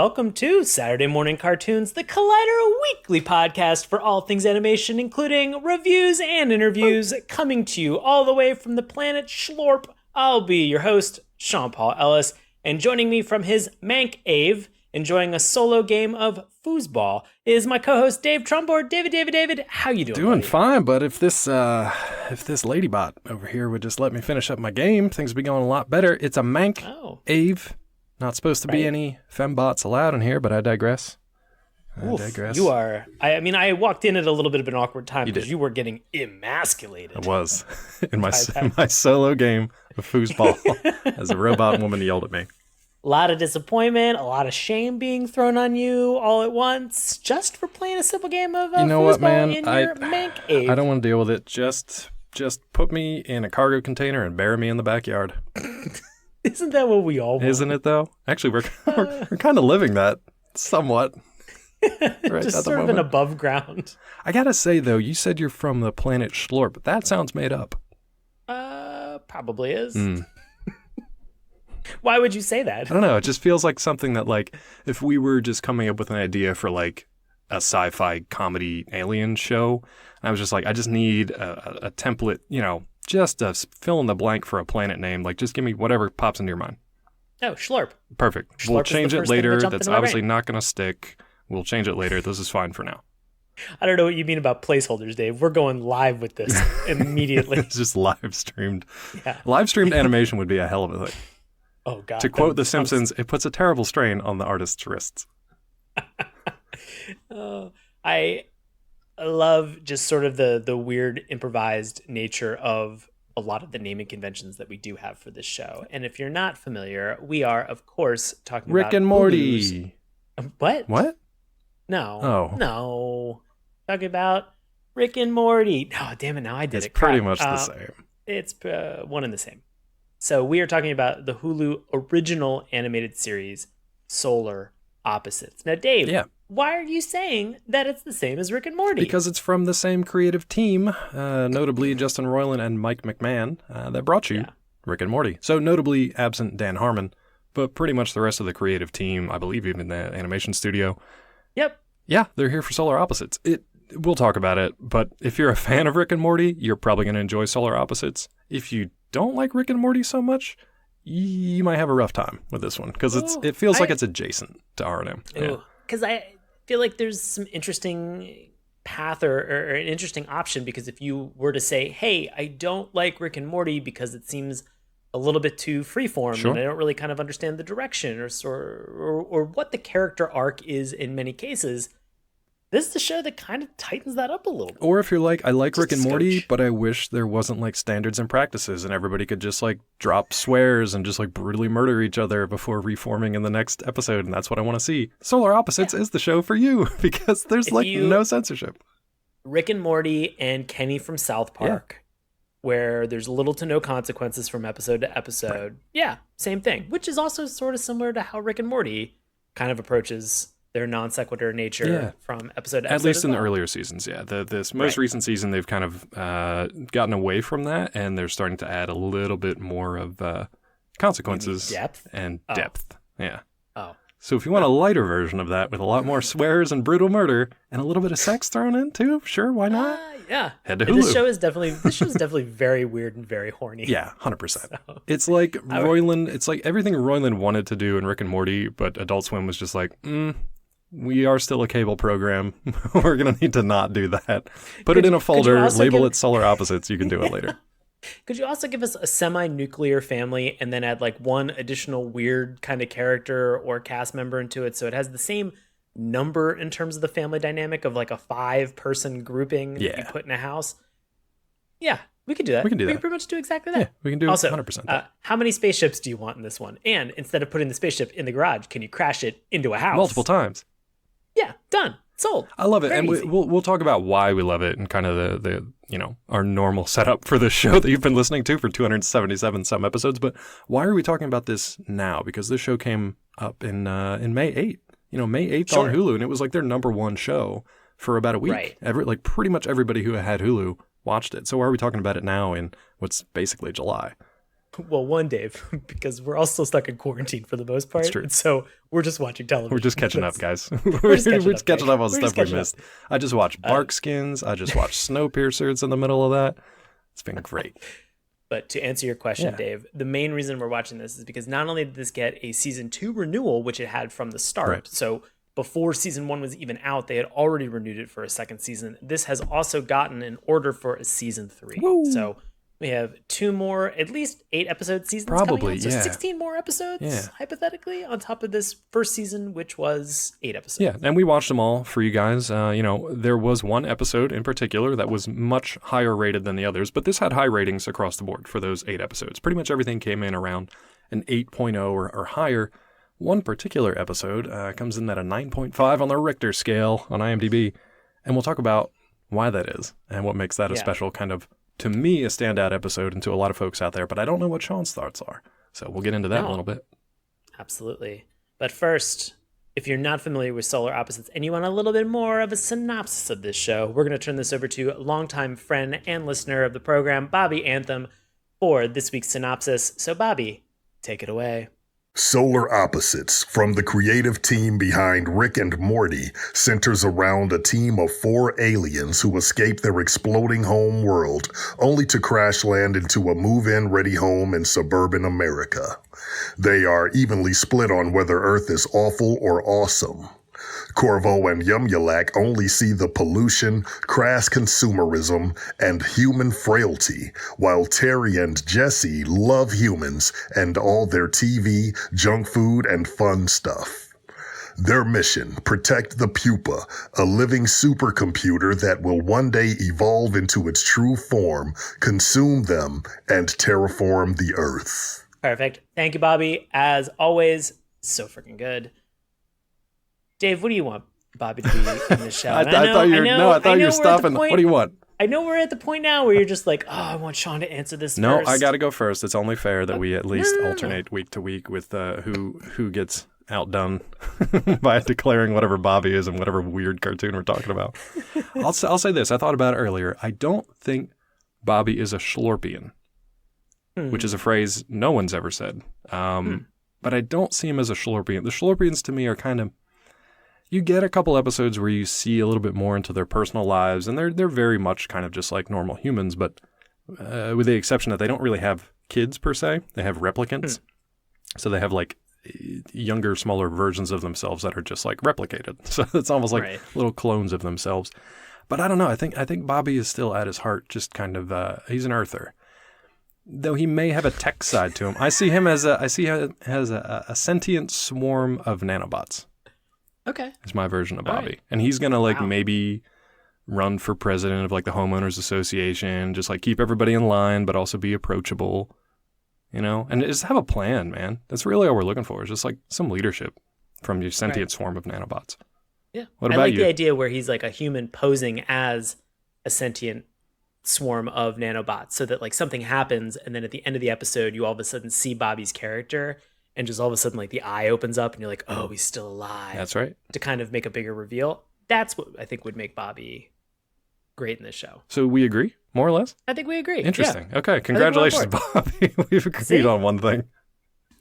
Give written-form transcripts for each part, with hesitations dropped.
welcome to Saturday Morning Cartoons, the Collider weekly podcast for all things animation, including reviews and interviews, coming to you all the way from the planet Schlorp. I'll be your host, Sean Paul Ellis, and joining me from his Mank Ave, enjoying a solo game of foosball, is my co-host Dave Trumbord. David, how you doing? Doing buddy? fine, but if this ladybot over here would just let me finish up my game, things would be going a lot better. It's a Mank Ave. Not supposed to be any fembots allowed in here, but I digress. You are. I walked in at a little bit of an awkward time because you were getting emasculated. I was in my solo game of foosball as a robot woman yelled at me. A lot of disappointment, a lot of shame being thrown on you all at once, just for playing a simple game of you know foosball what, man? in your Mank Ave. I don't want to deal with it. Just put me in a cargo container and bury me in the backyard. Isn't that what we all want? Isn't it, though? Actually, we're kind of living that somewhat. Right just sort of an above ground. I gotta say, though, you said you're from the planet Schlorp. That sounds made up. Probably is. Why would you say that? I don't know. It just feels like something that, like, if we were just coming up with an idea for, like, a sci-fi comedy alien show, I was just like, I just need a template, just a fill in the blank for a planet name. Like, just give me whatever pops into your mind. Oh, Schlorp. Perfect. Schlorp we'll change it later. That's obviously brain. not going to stick. We'll change it later. This is fine for now. I don't know what you mean about placeholders, Dave. We're going live with this immediately. It's just live streamed. Yeah. Live streamed animation would be a hell of a thing. Oh, God. To quote The Simpsons, it puts a terrible strain on the artist's wrists. I love just sort of the weird improvised nature of a lot of the naming conventions that we do have for this show. And if you're not familiar, we are, of course, talking about Rick and Morty. Hulu's... What? No. Oh. No. Talking about Rick and Morty. Oh, damn it. Now I did it. It's pretty much the same. It's one and the same. So we are talking about the Hulu original animated series, Solar Opposites. Now, Dave, why are you saying that it's the same as Rick and Morty? Because it's from the same creative team, notably Justin Roiland and Mike McMahan, that brought you Rick and Morty. So notably absent Dan Harmon, but pretty much the rest of the creative team, I believe even the animation studio. Yep. Yeah, they're here for Solar Opposites. We'll talk about it, but if you're a fan of Rick and Morty, you're probably going to enjoy Solar Opposites. If you don't like Rick and Morty so much, you might have a rough time with this one because it feels like it's adjacent to R&M. Because I feel like there's some interesting path or an interesting option, because if you were to say, hey, I don't like Rick and Morty because it seems a little bit too freeform and I don't really kind of understand the direction or what the character arc is in many cases, this is the show that kind of tightens that up a little bit. Or if you're like, I like Rick and Morty, but I wish there wasn't like standards and practices and everybody could just like drop swears and just like brutally murder each other before reforming in the next episode. And that's what I want to see. Solar Opposites is the show for you because there's no censorship. Rick and Morty and Kenny from South Park, where there's little to no consequences from episode to episode. Right. Yeah, same thing, which is also sort of similar to how Rick and Morty kind of approaches their non sequitur nature from episode to episode. At least in the earlier seasons, this most recent season, they've kind of gotten away from that, and they're starting to add a little bit more of consequences and depth. Yeah. Oh. So if you want a lighter version of that with a lot more swears and brutal murder and a little bit of sex thrown in too, sure, why not? Head to Hulu. This show is definitely very weird and very horny. Yeah, 100%. So, it's like Roiland. It's like everything Roiland wanted to do in Rick and Morty, but Adult Swim was just like, we are still a cable program. We're going to need to not do that. Put it in a folder, label it Solar Opposites. You can do it later. Could you also give us a semi-nuclear family and then add like one additional weird kind of character or cast member into it so it has the same number in terms of the family dynamic of like a 5-person grouping that you put in a house? Yeah, we can do that. We can pretty much do exactly that. Yeah, we can do also, 100%. How many spaceships do you want in this one? And instead of putting the spaceship in the garage, can you crash it into a house? Multiple times. Yeah, done. Sold. I love it. Very and easy. We'll talk about why we love it and kind of the our normal setup for this show that you've been listening to for 277 some episodes. But why are we talking about this now? Because this show came up in May 8th. May 8th on Hulu, and it was like their number one show for about a week. Right. Pretty much everybody who had Hulu watched it. So why are we talking about it now in what's basically July? Well, one, Dave, because we're all still stuck in quarantine for the most part. That's true. And so we're just watching television. We're just catching up, guys. We're just catching up on stuff we missed. I just watched Barkskins. I just watched Snowpiercer. It's in the middle of that. It's been great. But to answer your question, Dave, the main reason we're watching this is because not only did this get a season 2 renewal, which it had from the start. Right. So before season 1 was even out, they had already renewed it for a second season. This has also gotten an order for a season 3. Woo. So we have 2 more, at least 8 episode seasons probably, coming out. So 16 more episodes, hypothetically, on top of this first season, which was 8 episodes. Yeah, and we watched them all for you guys. There was one episode in particular that was much higher rated than the others, but this had high ratings across the board for those 8 episodes. Pretty much everything came in around an 8.0 or higher. One particular episode comes in at a 9.5 on the Richter scale on IMDb, and we'll talk about why that is and what makes that a special kind of, to me, a standout episode and to a lot of folks out there, but I don't know what Sean's thoughts are. So we'll get into that in a little bit. Absolutely. But first, if you're not familiar with Solar Opposites and you want a little bit more of a synopsis of this show, we're going to turn this over to longtime friend and listener of the program, Bobby Anthem, for this week's synopsis. So Bobby, take it away. Solar Opposites, from the creative team behind Rick and Morty, centers around a team of 4 aliens who escape their exploding home world, only to crash land into a move-in ready home in suburban America. They are evenly split on whether Earth is awful or awesome. Corvo and Yumyalak only see the pollution, crass consumerism, and human frailty, while Terry and Jesse love humans and all their TV, junk food, and fun stuff. Their mission, protect the Pupa, a living supercomputer that will one day evolve into its true form, consume them, and terraform the Earth. Perfect. Thank you, Bobby. As always, so freaking good. Dave, what do you want Bobby to be in this show? I thought you were stopping. What do you want? I know we're at the point now where you're just like, oh, I want Sean to answer this No, first. I got to go first. It's only fair that we at least alternate week to week with who gets outdone by declaring whatever Bobby is and whatever weird cartoon we're talking about. I'll say this. I thought about it earlier. I don't think Bobby is a Schlorpian, which is a phrase no one's ever said. But I don't see him as a Schlorpian. The Schlorpians to me are kind of, you get a couple episodes where you see a little bit more into their personal lives, and they're very much kind of just like normal humans, but with the exception that they don't really have kids per se. They have replicants. So they have like younger, smaller versions of themselves that are just like replicated. So it's almost like little clones of themselves. But I don't know. I think Bobby is still at his heart just kind of, he's an earther. Though he may have a tech side to him. I see him as a sentient swarm of nanobots. Okay. Is my version of Bobby. Right. And he's going to maybe run for president of like the homeowners association, just like keep everybody in line, but also be approachable, and just have a plan, man. That's really all we're looking for, is just like some leadership from your sentient swarm of nanobots. Yeah. What about I like you? the idea where he's like a human posing as a sentient swarm of nanobots, so that like something happens and then at the end of the episode, you all of a sudden see Bobby's character. And just all of a sudden, like the eye opens up and you're like, oh, he's still alive. That's right. To kind of make a bigger reveal. That's what I think would make Bobby great in this show. So we agree, more or less? I think we agree. Interesting. Yeah. Okay. Congratulations, Bobby. We've agreed on one thing.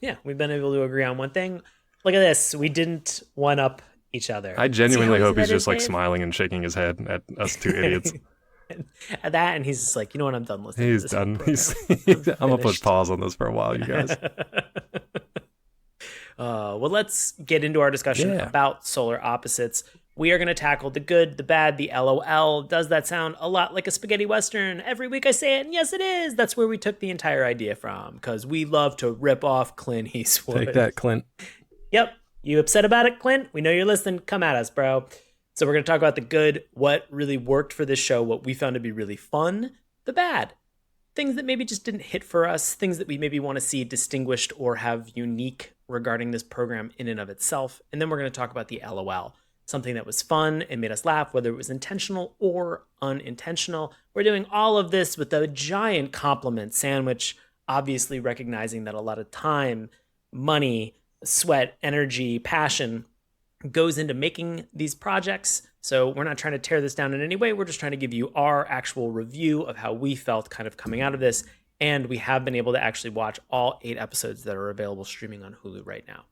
Yeah, we've been able to agree on one thing. Look at this. We didn't one-up each other. I genuinely hope he's just like smiling and shaking his head at us two idiots. At that, and he's just like, you know what? I'm done listening. He's done. I'm going to put pause on this for a while, you guys. Well, let's get into our discussion about Solar Opposites. We are going to tackle the good, the bad, the LOL. Does that sound a lot like a spaghetti western? Every week I say it, and yes, it is. That's where we took the entire idea from, because we love to rip off Clint Eastwood. Take that, Clint. Yep. You upset about it, Clint? We know you're listening. Come at us, bro. So we're going to talk about the good, what really worked for this show, what we found to be really fun, the bad, things that maybe just didn't hit for us, things that we maybe want to see distinguished or have unique regarding this program in and of itself. And then we're going to talk about the LOL, something that was fun and made us laugh, whether it was intentional or unintentional. We're doing all of this with a giant compliment sandwich, obviously recognizing that a lot of time, money, sweat, energy, passion goes into making these projects. So we're not trying to tear this down in any way. We're just trying to give you our actual review of how we felt kind of coming out of this. And we have been able to actually watch all 8 episodes that are available streaming on Hulu right now.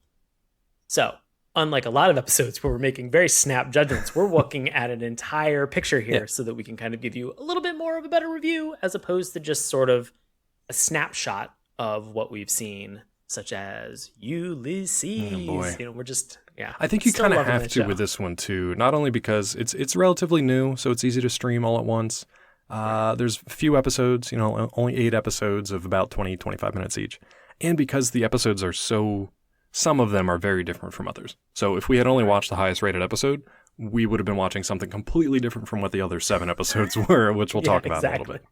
So, unlike a lot of episodes where we're making very snap judgments, we're looking at an entire picture here so that we can kind of give you a little bit more of a better review as opposed to just sort of a snapshot of what we've seen, such as Ulysses. Oh boy. We're just, I think you kind of have to with this one too, not only because it's relatively new, so it's easy to stream all at once. There's a few episodes, only 8 episodes of about 20, 25 minutes each. And because the episodes are some of them are very different from others. So if we had only watched the highest rated episode, we would have been watching something completely different from what the other 7 episodes were, which we'll talk about in a little bit.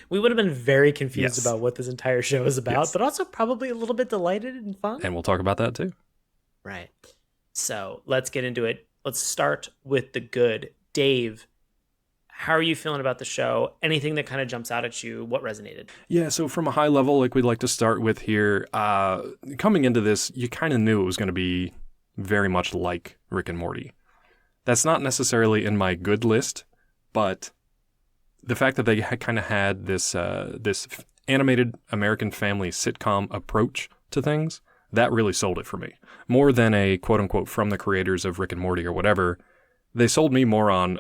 We would have been very confused about what this entire show is about, but also probably a little bit delighted and fun. And we'll talk about that too. Right. So let's get into it. Let's start with the good. Dave, how are you feeling about the show? Anything that kind of jumps out at you? What resonated? Yeah, so from a high level, like we'd like to start with here, coming into this, you kind of knew it was going to be very much like Rick and Morty. That's not necessarily in my good list, but the fact that they kind of had this animated American family sitcom approach to things, that really sold it for me. More than a quote-unquote from the creators of Rick and Morty or whatever, they sold me more on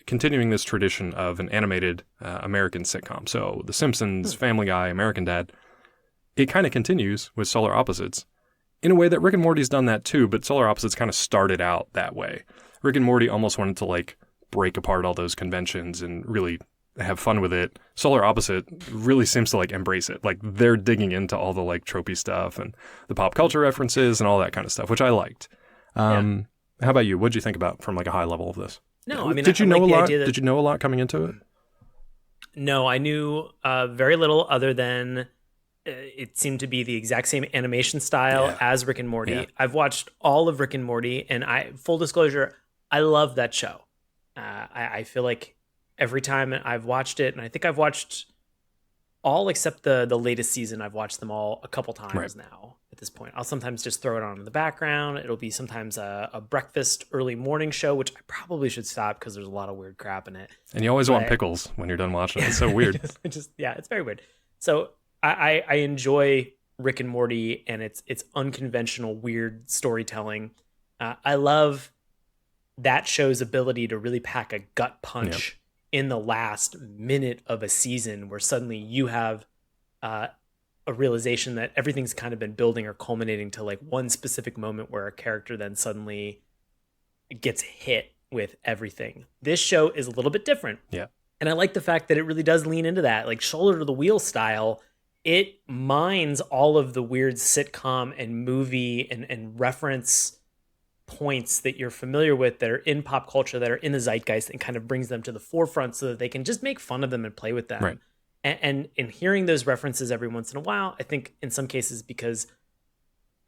continuing this tradition of an animated American sitcom. So The Simpsons, Family Guy, American Dad, it kind of continues with Solar Opposites in a way that Rick and Morty's done that too, but Solar Opposites kind of started out that way. Rick and Morty almost wanted to break apart all those conventions and really have fun with it. Solar Opposite really seems to embrace it. They're digging into all the tropey stuff and the pop culture references and all that kind of stuff, which I liked. How about you? What'd you think about from a high level of this? No, I mean, did you know a lot? Did you know a lot coming into it? No, I knew very little other than it seemed to be the exact same animation style as Rick and Morty. Yeah. I've watched all of Rick and Morty, and full disclosure, I love that show. I feel like every time I've watched it, and I think I've watched all except the latest season. I've watched them all a couple times now at this point. I'll sometimes just throw it on in the background. It'll be sometimes a breakfast early morning show, which I probably should stop because there's a lot of weird crap in it. And you always want pickles when you're done watching it. It's so weird. It's very weird. So I enjoy Rick and Morty and its unconventional, weird storytelling. I love that show's ability to really pack a gut punch in the last minute of a season where suddenly you have a realization that everything's kind of been building or culminating to one specific moment where a character then suddenly gets hit with everything. This show is a little bit different. Yeah. And I like the fact that it really does lean into that, shoulder to the wheel style. It mines all of the weird sitcom and movie and reference points that you're familiar with that are in pop culture, that are in the zeitgeist, and kind of brings them to the forefront so that they can just make fun of them and play with them. Right. And in hearing those references every once in a while, I think in some cases because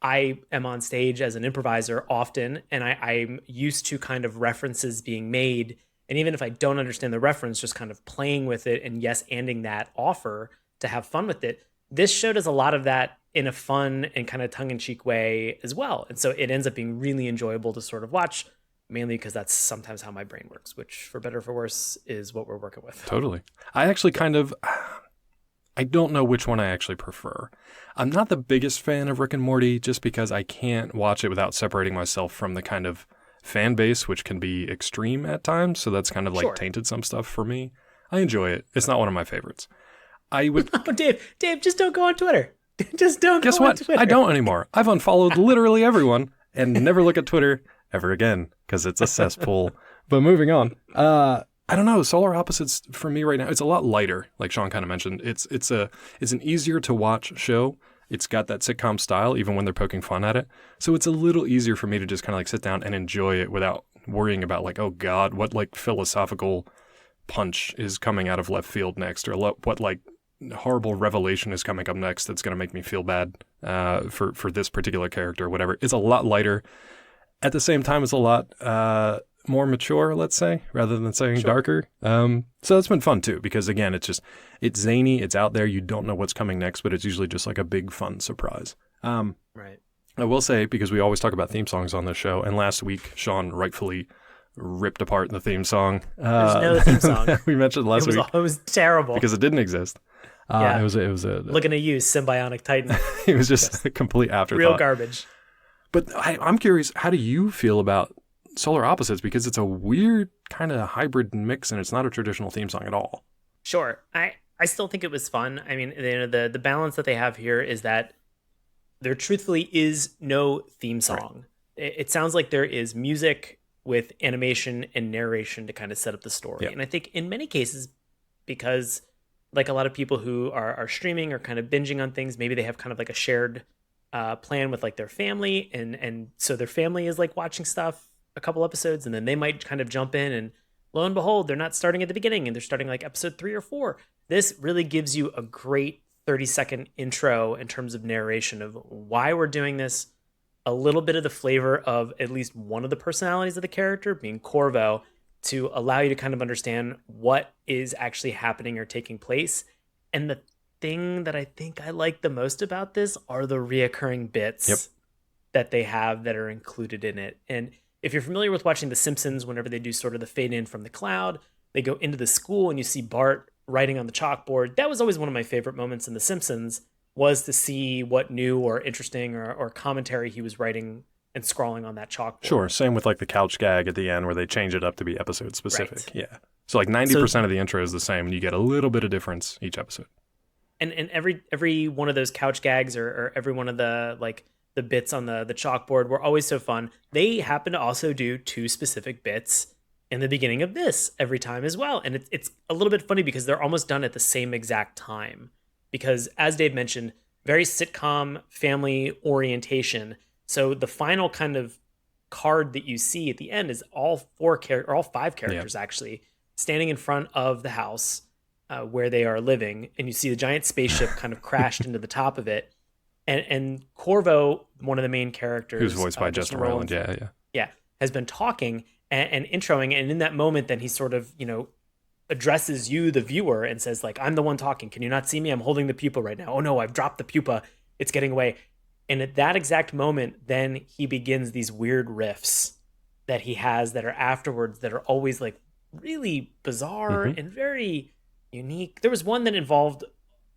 I am on stage as an improviser often, and I'm used to kind of references being made. And even if I don't understand the reference, just kind of playing with it and yes-anding that offer to have fun with it. This show does a lot of that in a fun and kind of tongue-in-cheek way as well. And so it ends up being really enjoyable to sort of watch, mainly because that's sometimes how my brain works, which for better or for worse is what we're working with. Totally. I actually I don't know which one I actually prefer. I'm not the biggest fan of Rick and Morty just because I can't watch it without separating myself from the kind of fan base, which can be extreme at times. So that's kind of tainted some stuff for me. I enjoy it. It's not one of my favorites. I would. Oh, Dave, just don't go on Twitter. Just don't Guess go what? on Twitter. I don't anymore. I've unfollowed literally everyone and never look at Twitter ever again because it's a cesspool. But moving on. I don't know. Solar Opposites for me right now, it's a lot lighter, like Sean kind of mentioned. It's an easier to watch show. It's got that sitcom style, even when they're poking fun at it. So it's a little easier for me to just kind of sit down and enjoy it without worrying about oh God, what philosophical punch is coming out of left field next, or what horrible revelation is coming up next that's going to make me feel bad for this particular character or whatever. It's a lot lighter. At the same time, it's a lot more mature, let's say, rather than saying darker. So that's been fun too, because again, it's zany, it's out there, you don't know what's coming next, but it's usually just a big fun surprise. Right. I will say, because we always talk about theme songs on this show, and last week Sean rightfully ripped apart the theme song. There's no theme song. We mentioned last week. It was terrible. Because it didn't exist. Yeah. It was a looking at you, Symbionic Titan. It was just a complete afterthought. Real garbage. But I'm curious, how do you feel about Solar Opposites? Because it's a weird kind of hybrid mix, and it's not a traditional theme song at all. Sure. I still think it was fun. I mean, the balance that they have here is that there truthfully is no theme song. Right. It sounds like there is music with animation and narration to kind of set up the story. Yep. And I think in many cases, because like a lot of people who are streaming or kind of binging on things, maybe they have kind of like a shared plan with like their family. And so their family is like watching stuff, a couple episodes, and then they might kind of jump in, and lo and behold, they're not starting at the beginning and they're starting like episode 3 or 4. This really gives you a great 30-second intro in terms of narration of why we're doing this, a little bit of the flavor of at least one of the personalities of the character, being Corvo, to allow you to kind of understand what is actually happening or taking place. And the thing that I think I like the most about this are the reoccurring bits that they have that are included in it. And if you're familiar with watching The Simpsons, whenever they do sort of the fade in from the cloud, they go into the school and you see Bart writing on the chalkboard. That was always one of my favorite moments in The Simpsons, was to see what new or interesting or commentary he was writing and scrawling on that chalkboard. Sure. Same with like the couch gag at the end where they change it up to be episode specific. Right. Yeah. So like 90% of the intro is the same, and you get a little bit of difference each episode. And every one of those couch gags or every one of the like the bits on the chalkboard were always so fun. They happen to also do 2 specific bits in the beginning of this every time as well. And it's a little bit funny because they're almost done at the same exact time. Because as Dave mentioned, very sitcom family orientation. So the final kind of card that you see at the end is all 5 characters actually standing in front of the house where they are living. And you see the giant spaceship kind of crashed into the top of it. And Corvo, one of the main characters, who's voiced by Justin Roiland, has been talking and introing, and in that moment, then he sort of, addresses you, the viewer, and says like, "I'm the one talking. Can you not see me? I'm holding the pupa right now. Oh no, I've dropped the pupa. It's getting away." And at that exact moment, then he begins these weird riffs that he has that are afterwards that are always like really bizarre and very unique. There was one that involved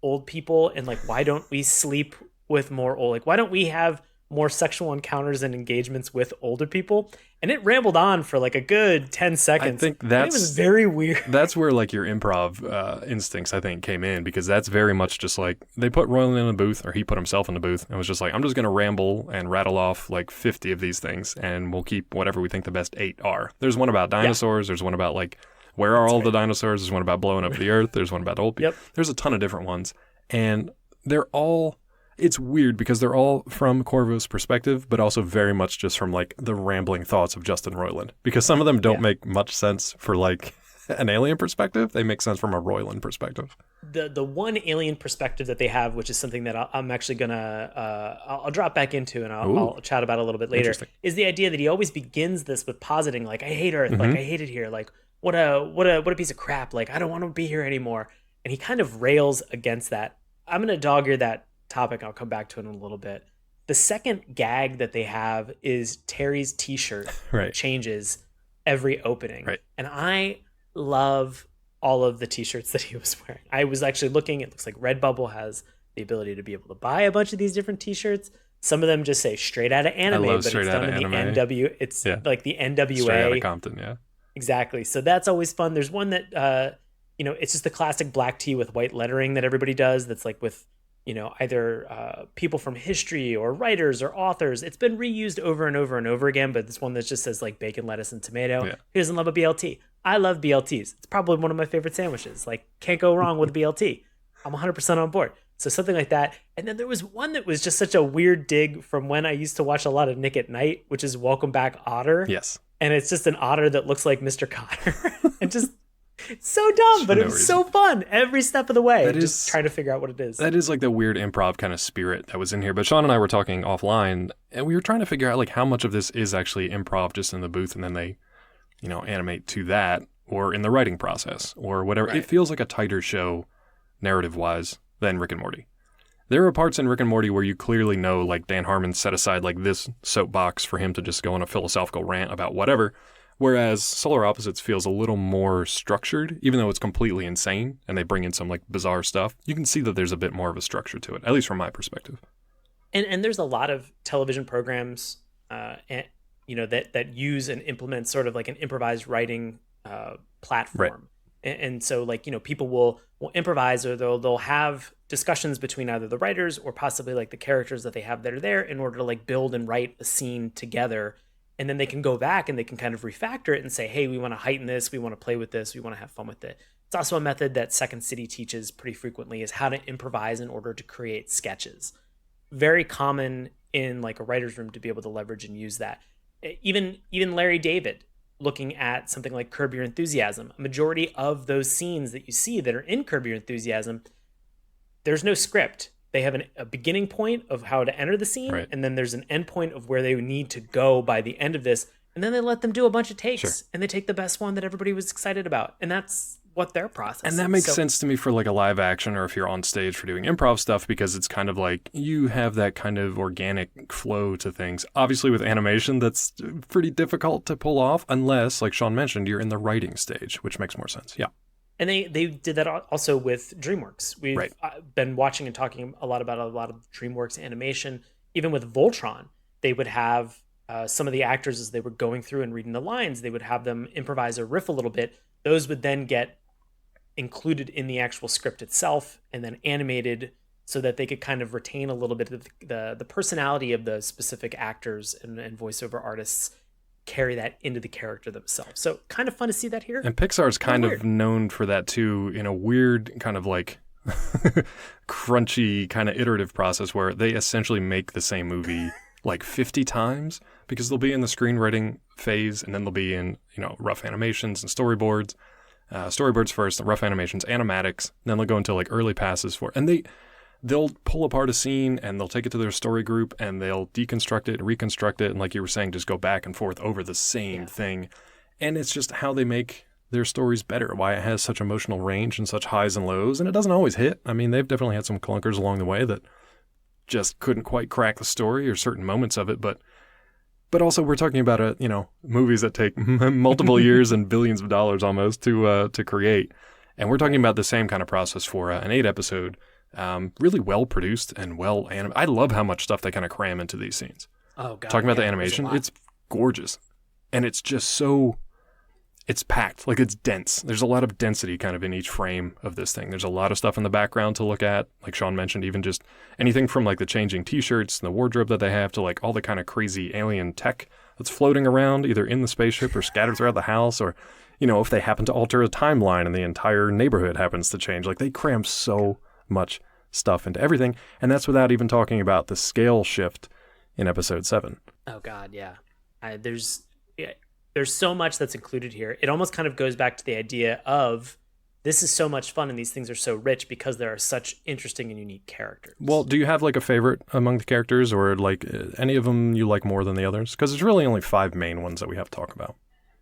old people and like, why don't we sleep with more old, like why don't we have more sexual encounters and engagements with older people? And it rambled on for like a good 10 seconds. I think it was very weird. That's where like your improv instincts, I think, came in, because that's very much just like they put Roiland in the booth, or he put himself in the booth, and was just like, I'm just going to ramble and rattle off like 50 of these things, and we'll keep whatever we think the best 8 are. There's one about dinosaurs. There's one about like, where are all the dinosaurs? There's one about blowing up the earth. There's one about old people. There's a ton of different ones. And they're all... It's weird because they're all from Corvo's perspective, but also very much just from like the rambling thoughts of Justin Roiland. Because some of them don't make much sense for like an alien perspective. They make sense from a Roiland perspective. The one alien perspective that they have, which is something that I'm actually gonna I'll drop back into and I'll chat about a little bit later, is the idea that he always begins this with positing like, I hate Earth, like I hate it here, like what a piece of crap, like I don't want to be here anymore. And he kind of rails against that. I'm gonna dog ear that topic. I'll come back to it in a little bit. The second gag that they have is Terry's t-shirt changes every opening. And I love all of the t-shirts that he was wearing. I was actually looking, it looks like Redbubble has the ability to be able to buy a bunch of these different t-shirts. Some of them just say straight out of anime, but it's done in the NW. It's like the NWA. Straight out of Compton, Exactly. So that's always fun. There's one that, it's just the classic black tee with white lettering that everybody does. That's like with, either people from history or writers or authors. It's been reused over and over and over again, but this one that just says like bacon, lettuce, and tomato. Who doesn't love a BLT? I love BLTs. It's probably one of my favorite sandwiches. Like, can't go wrong with a BLT. I'm 100% on board. So something like that. And then there was one that was just such a weird dig from when I used to watch a lot of Nick at Night, which is Welcome Back Otter. Yes. And it's just an otter that looks like Mr. Cotter. And just... It's so dumb, but it was so fun every step of the way. Just trying to figure out what it is. That is like the weird improv kind of spirit that was in here. But Sean and I were talking offline, and we were trying to figure out like how much of this is actually improv just in the booth, and then they, animate to that, or in the writing process, or whatever. It feels like a tighter show, narrative-wise, than Rick and Morty. There are parts in Rick and Morty where you clearly know, like Dan Harmon set aside like this soapbox for him to just go on a philosophical rant about whatever. Whereas Solar Opposites feels a little more structured, even though it's completely insane and they bring in some like bizarre stuff. You can see that there's a bit more of a structure to it, at least from my perspective. And there's a lot of television programs, that use and implement sort of like an improvised writing platform. Right. And so like, people will improvise, or they'll have discussions between either the writers or possibly like the characters that they have that are there in order to like build and write a scene together. And then they can go back and they can kind of refactor it and say, hey, we want to heighten this. We want to play with this. We want to have fun with it. It's also a method that Second City teaches pretty frequently, is how to improvise in order to create sketches. Very common in like a writer's room to be able to leverage and use that. Even Larry David, looking at something like Curb Your Enthusiasm, a majority of those scenes that you see that are in Curb Your Enthusiasm, there's no script. They have a beginning point of how to enter the scene, right, and then there's an end point of where they need to go by the end of this, and then they let them do a bunch of takes, sure, and they take the best one that everybody was excited about, and that's what their process is. And that makes sense to me for like a live action, or if you're on stage for doing improv stuff, because it's kind of like you have that kind of organic flow to things. Obviously with animation, that's pretty difficult to pull off unless, like Sean mentioned, you're in the writing stage, which makes more sense. Yeah. And they did that also with DreamWorks. We've right. Been watching and talking a lot about a lot of DreamWorks animation. Even with Voltron, they would have some of the actors, as they were going through and reading the lines, they would have them improvise or riff a little bit. Those would then get included in the actual script itself and then animated so that they could kind of retain a little bit of the personality of the specific actors and voiceover artists, carry that into the character themselves. So kind of fun to see that here. And Pixar's kind of known for that too, in a weird kind of like crunchy kind of iterative process where they essentially make the same movie like 50 times, because they'll be in the screenwriting phase and then they'll be in, rough animations and storyboards. Storyboards first, rough animations, animatics, then they'll go into like early passes and they'll pull apart a scene and they'll take it to their story group and they'll deconstruct it and reconstruct it. And like you were saying, just go back and forth over the same thing. And it's just how they make their stories better, why it has such emotional range and such highs and lows. And it doesn't always hit. I mean, they've definitely had some clunkers along the way that just couldn't quite crack the story or certain moments of it. But also we're talking about, movies that take multiple years and billions of dollars almost to create. And we're talking about the same kind of process for an 8-episode, really well produced and well animated. I love how much stuff they kind of cram into these scenes. Oh god! Talking about the animation, it's gorgeous, and it's just it's packed, like it's dense. There's a lot of density kind of in each frame of this thing. There's a lot of stuff in the background to look at, like Sean mentioned, even just anything from like the changing T-shirts and the wardrobe that they have to like all the kind of crazy alien tech that's floating around either in the spaceship or scattered throughout the house, or if they happen to alter a timeline and the entire neighborhood happens to change. Like they cram so much stuff into everything, and that's without even talking about the scale shift in episode 7. Oh god, yeah. There's so much that's included here. It almost kind of goes back to the idea of this is so much fun and these things are so rich because there are such interesting and unique characters. Well, do you have like a favorite among the characters, or like any of them you like more than the others? Because there's really only 5 main ones that we have to talk about.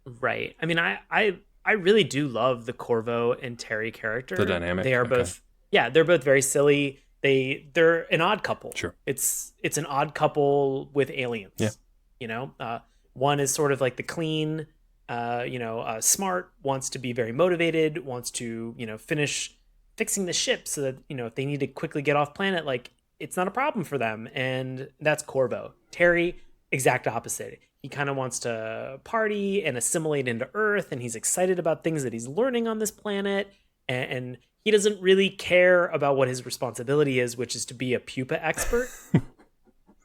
Right. I mean, I really do love the Corvo and Terry character. The dynamic. They are both, they're both very silly. They're an odd couple. Sure. It's an odd couple with aliens. Yeah. One is sort of like the clean, smart, wants to be very motivated, wants to, finish fixing the ship so that, if they need to quickly get off planet, like it's not a problem for them. And that's Corvo. Terry, exact opposite. He kind of wants to party and assimilate into Earth, and he's excited about things that he's learning on this planet. And he doesn't really care about what his responsibility is, which is to be a pupa expert.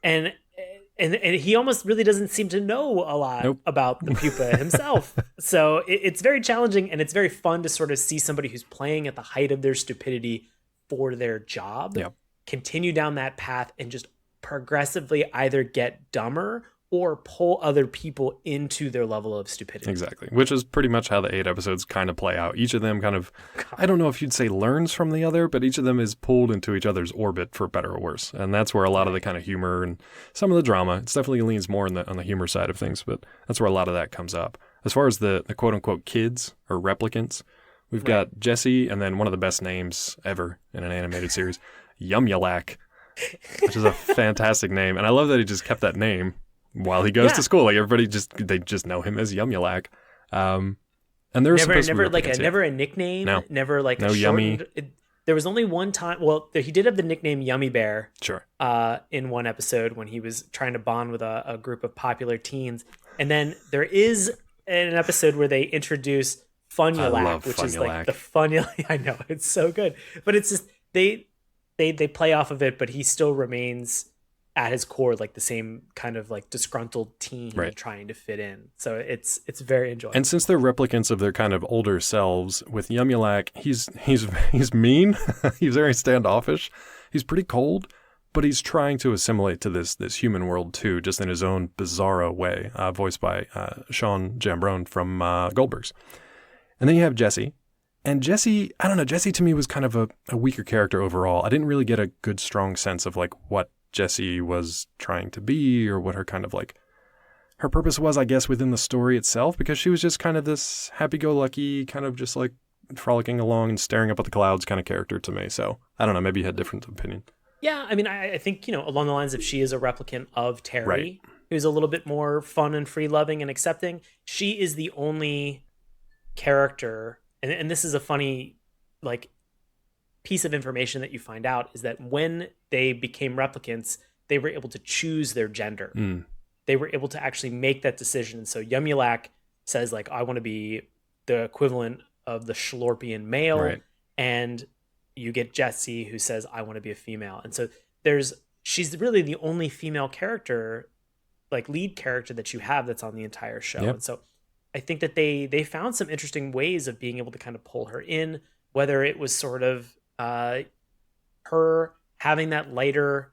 and he almost really doesn't seem to know a lot about the pupa himself. So it's very challenging, and it's very fun to sort of see somebody who's playing at the height of their stupidity for their job, continue down that path and just progressively either get dumber or pull other people into their level of stupidity. Exactly, which is pretty much how the 8 episodes kind of play out. Each of them kind of, I don't know if you'd say learns from the other, but each of them is pulled into each other's orbit for better or worse. And that's where a lot of the kind of humor and some of the drama, it's definitely leans more on the humor side of things, but that's where a lot of that comes up. As far as the quote-unquote kids or replicants, we've got Jesse, and then one of the best names ever in an animated series, Yum-Ya-Lack, which is a fantastic name. And I love that he just kept that name while he goes to school. Like everybody they just know him as Yum-Ya-Lack. And there's never a nickname. No. Never like no a Yummy. There was only one time. Well, he did have the nickname Yummy Bear. Sure. In one episode when he was trying to bond with a group of popular teens, and then there is an episode where they introduce Funulac, which is like the Funulac. I know, it's so good, but it's just they play off of it, but he still remains at his core like the same kind of like disgruntled teen trying to fit in. So it's very enjoyable. And since they're replicants of their kind of older selves, with Yumulac, he's mean. He's very standoffish. He's pretty cold, but he's trying to assimilate to this human world too, just in his own bizarro way. Voiced by Sean Jambrone from Goldbergs. And then you have Jesse. And Jesse, I don't know, Jesse to me was kind of a weaker character overall. I didn't really get a good, strong sense of like what Jessie was trying to be or what her kind of like her purpose was, I guess, within the story itself, because she was just kind of this happy-go-lucky, kind of just like frolicking along and staring up at the clouds kind of character to me. So I don't know, maybe you had different opinion. Yeah, I mean, I think, along the lines of she is a replicant of Terry, who's a little bit more fun and free-loving and accepting. She is the only character, and this is a funny like piece of information that you find out, is that when they became replicants, they were able to choose their gender. They were able to actually make that decision. And so Yumulac says like, I want to be the equivalent of the Schlorpian male. And you get Jessie who says, I want to be a female. And so she's really the only female character, like lead character that you have that's on the entire show. And so I think that they found some interesting ways of being able to kind of pull her in, whether it was sort of her having that lighter,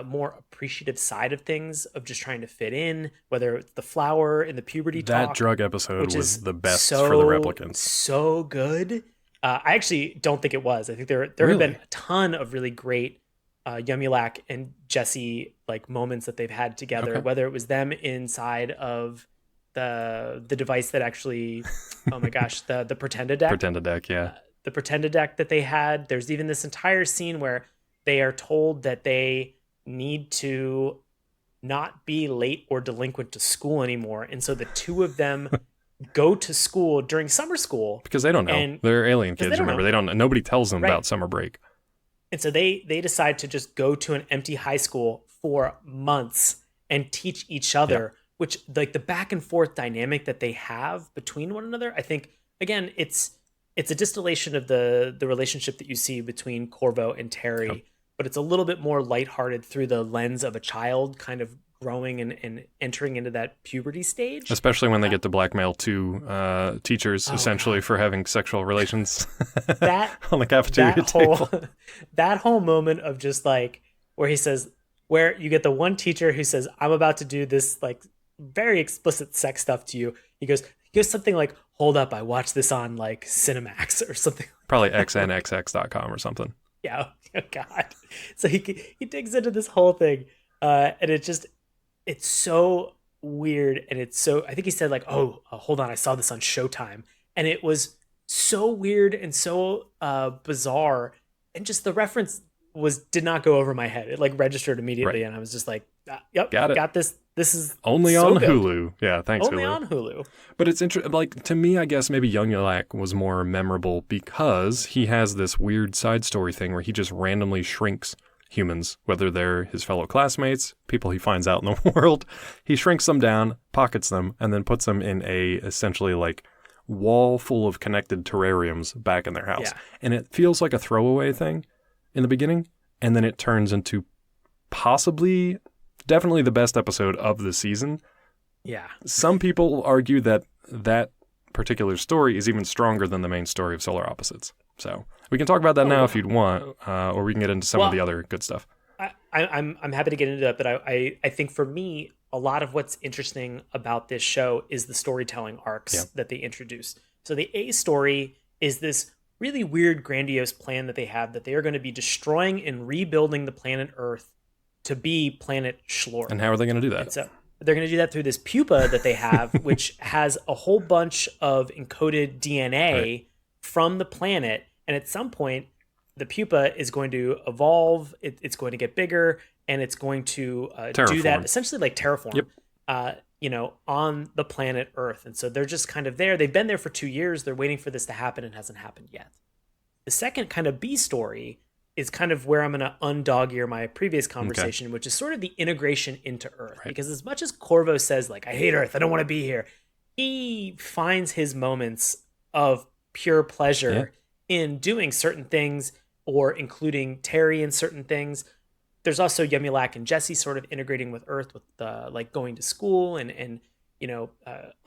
more appreciative side of things of just trying to fit in, whether it's the flower in the puberty talk. That drug episode was the best for the replicants. So good. I actually don't think it was. I think there have been a ton of really great Yumulac and Jessie like moments that they've had together, whether it was them inside of the device that actually, oh my gosh, the Pretendadeck. Pretendadeck, yeah. The Pretendadeck that they had. There's even this entire scene where they are told that they need to not be late or delinquent to school anymore. And so the two of them go to school during summer school. Because they don't know. They're alien kids, remember. They don't know. Nobody tells them about summer break. And so they decide to just go to an empty high school for months and teach each other, which like the back and forth dynamic that they have between one another. I think, again, it's a distillation of the relationship that you see between Corvo and Terry, but it's a little bit more lighthearted through the lens of a child kind of growing and entering into that puberty stage. Especially when they get to blackmail two teachers, essentially, for having sexual relations on the cafeteria table. That whole moment of just like, where he says, where you get the one teacher who says, I'm about to do this like very explicit sex stuff to you. He goes something like, hold up, I watched this on like Cinemax or something. Probably xnxx.com or something. Yeah. Oh God. So he digs into this whole thing. And it's so weird. And it's so, I think he said like, hold on, I saw this on Showtime. And it was so weird and so bizarre. And just the reference did not go over my head. It like registered immediately. And I was just like, yep, got this. This is only so on good. Hulu. Yeah, thanks, only Hulu. On Hulu. But it's interesting. Like, to me, I guess maybe Yumulac was more memorable because he has this weird side story thing where he just randomly shrinks humans, whether they're his fellow classmates, people he finds out in the world. He shrinks them down, pockets them, and then puts them in a essentially like wall full of connected terrariums back in their house. Yeah. And it feels like a throwaway thing in the beginning, and then it turns into definitely the best episode of the season. Yeah. Some people argue that particular story is even stronger than the main story of Solar Opposites. So we can talk about that now if you'd want, or we can get into some of the other good stuff. I'm happy to get into that, but I think for me, a lot of what's interesting about this show is the storytelling arcs that they introduce. So the A story is this really weird, grandiose plan that they have, that they are going to be destroying and rebuilding the planet Earth to be planet Schlorp. And how are they going to do that? And so they're going to do that through this pupa that they have, which has a whole bunch of encoded DNA from the planet. And at some point, the pupa is going to evolve. It's going to get bigger, and it's going to do that essentially like terraform. Yep. on the planet Earth. And so they're just kind of there. They've been there for 2 years. They're waiting for this to happen and hasn't happened yet. The second kind of B story is kind of where I'm going to undog ear my previous conversation, which is sort of the integration into Earth. Right. Because as much as Corvo says, like, I hate Earth, I don't want to be here, he finds his moments of pure pleasure in doing certain things, or including Terry in certain things. There's also Yumulak and Jesse sort of integrating with Earth, with like going to school and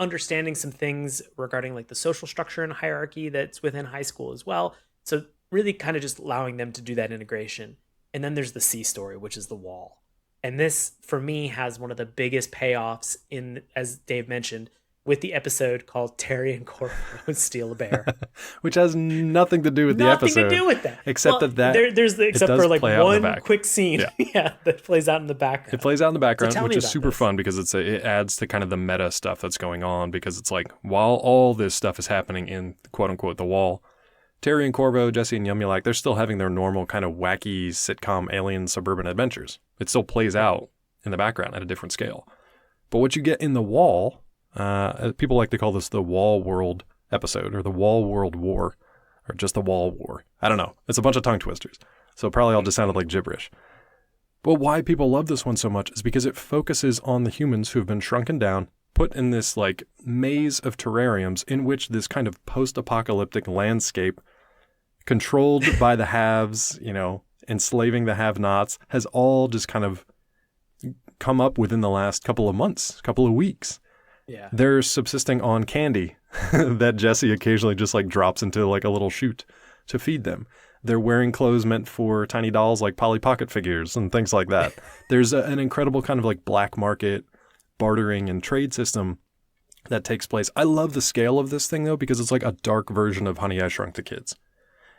understanding some things regarding like the social structure and hierarchy that's within high school as well. So really kind of just allowing them to do that integration. And then there's the C story, which is the wall. And this, for me, has one of the biggest payoffs in, as Dave mentioned, with the episode called Terry and Corvo Steal a Bear. Which has nothing to do with the episode. Nothing to do with that. Except except for like one quick scene that plays out in the background. It plays out in the background, which is super fun because it adds to kind of the meta stuff that's going on, because it's like, while all this stuff is happening in quote unquote the wall, Terry and Corvo, Jesse and Yumulak, they're still having their normal kind of wacky sitcom alien suburban adventures. It still plays out in the background at a different scale. But what you get in the wall, people like to call this the Wall World episode, or the Wall World War, or just the Wall War. I don't know. It's a bunch of tongue twisters. So it probably all just sounded like gibberish. But why people love this one so much is because it focuses on the humans who have been shrunken down, put in this like maze of terrariums in which this kind of post-apocalyptic landscape controlled by the haves, enslaving the have-nots, has all just kind of come up within the last couple of months, couple of weeks. Yeah. They're subsisting on candy that Jesse occasionally just like drops into like a little chute to feed them. They're wearing clothes meant for tiny dolls like Polly Pocket figures and things like that. There's an incredible kind of like black market bartering and trade system that takes place. I love the scale of this thing though, because it's like a dark version of Honey, I Shrunk the Kids.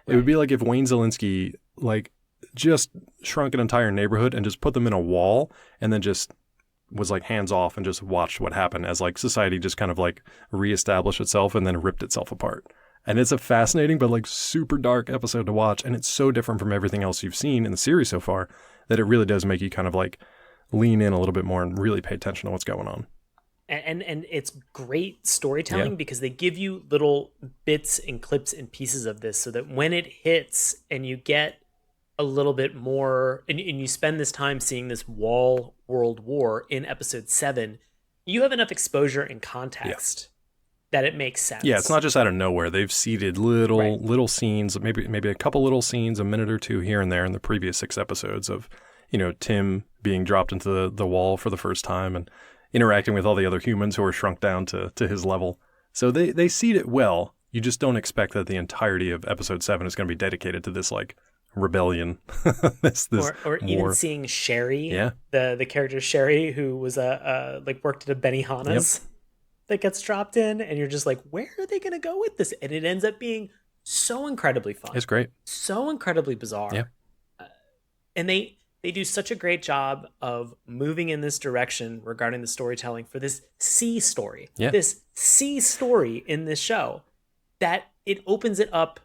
Right. It would be like if Wayne Szalinski like just shrunk an entire neighborhood and just put them in a wall and then just was like hands off and just watched what happened as like society just kind of like reestablished itself and then ripped itself apart. And it's a fascinating but like super dark episode to watch, and it's so different from everything else you've seen in the series so far that it really does make you kind of like lean in a little bit more and really pay attention to what's going on. And it's great storytelling because they give you little bits and clips and pieces of this so that when it hits and you get a little bit more and you spend this time seeing this Wall World War in episode 7, you have enough exposure and context that it makes sense. Yeah, it's not just out of nowhere. They've seeded little scenes, maybe a couple little scenes, a minute or two here and there in the previous 6 episodes of, Tim being dropped into the wall for the first time and interacting with all the other humans who are shrunk down to his level. So they seed it well. You just don't expect that the entirety of episode 7 is going to be dedicated to this like rebellion. this or even seeing Sherry, the character Sherry, who was worked at a Benihana's that gets dropped in, and you're just like, where are they going to go with this? And it ends up being so incredibly fun. It's great. So incredibly bizarre. Yeah. And they do such a great job of moving in this direction regarding the storytelling for this C story. Yeah. This C story in this show, that it opens it up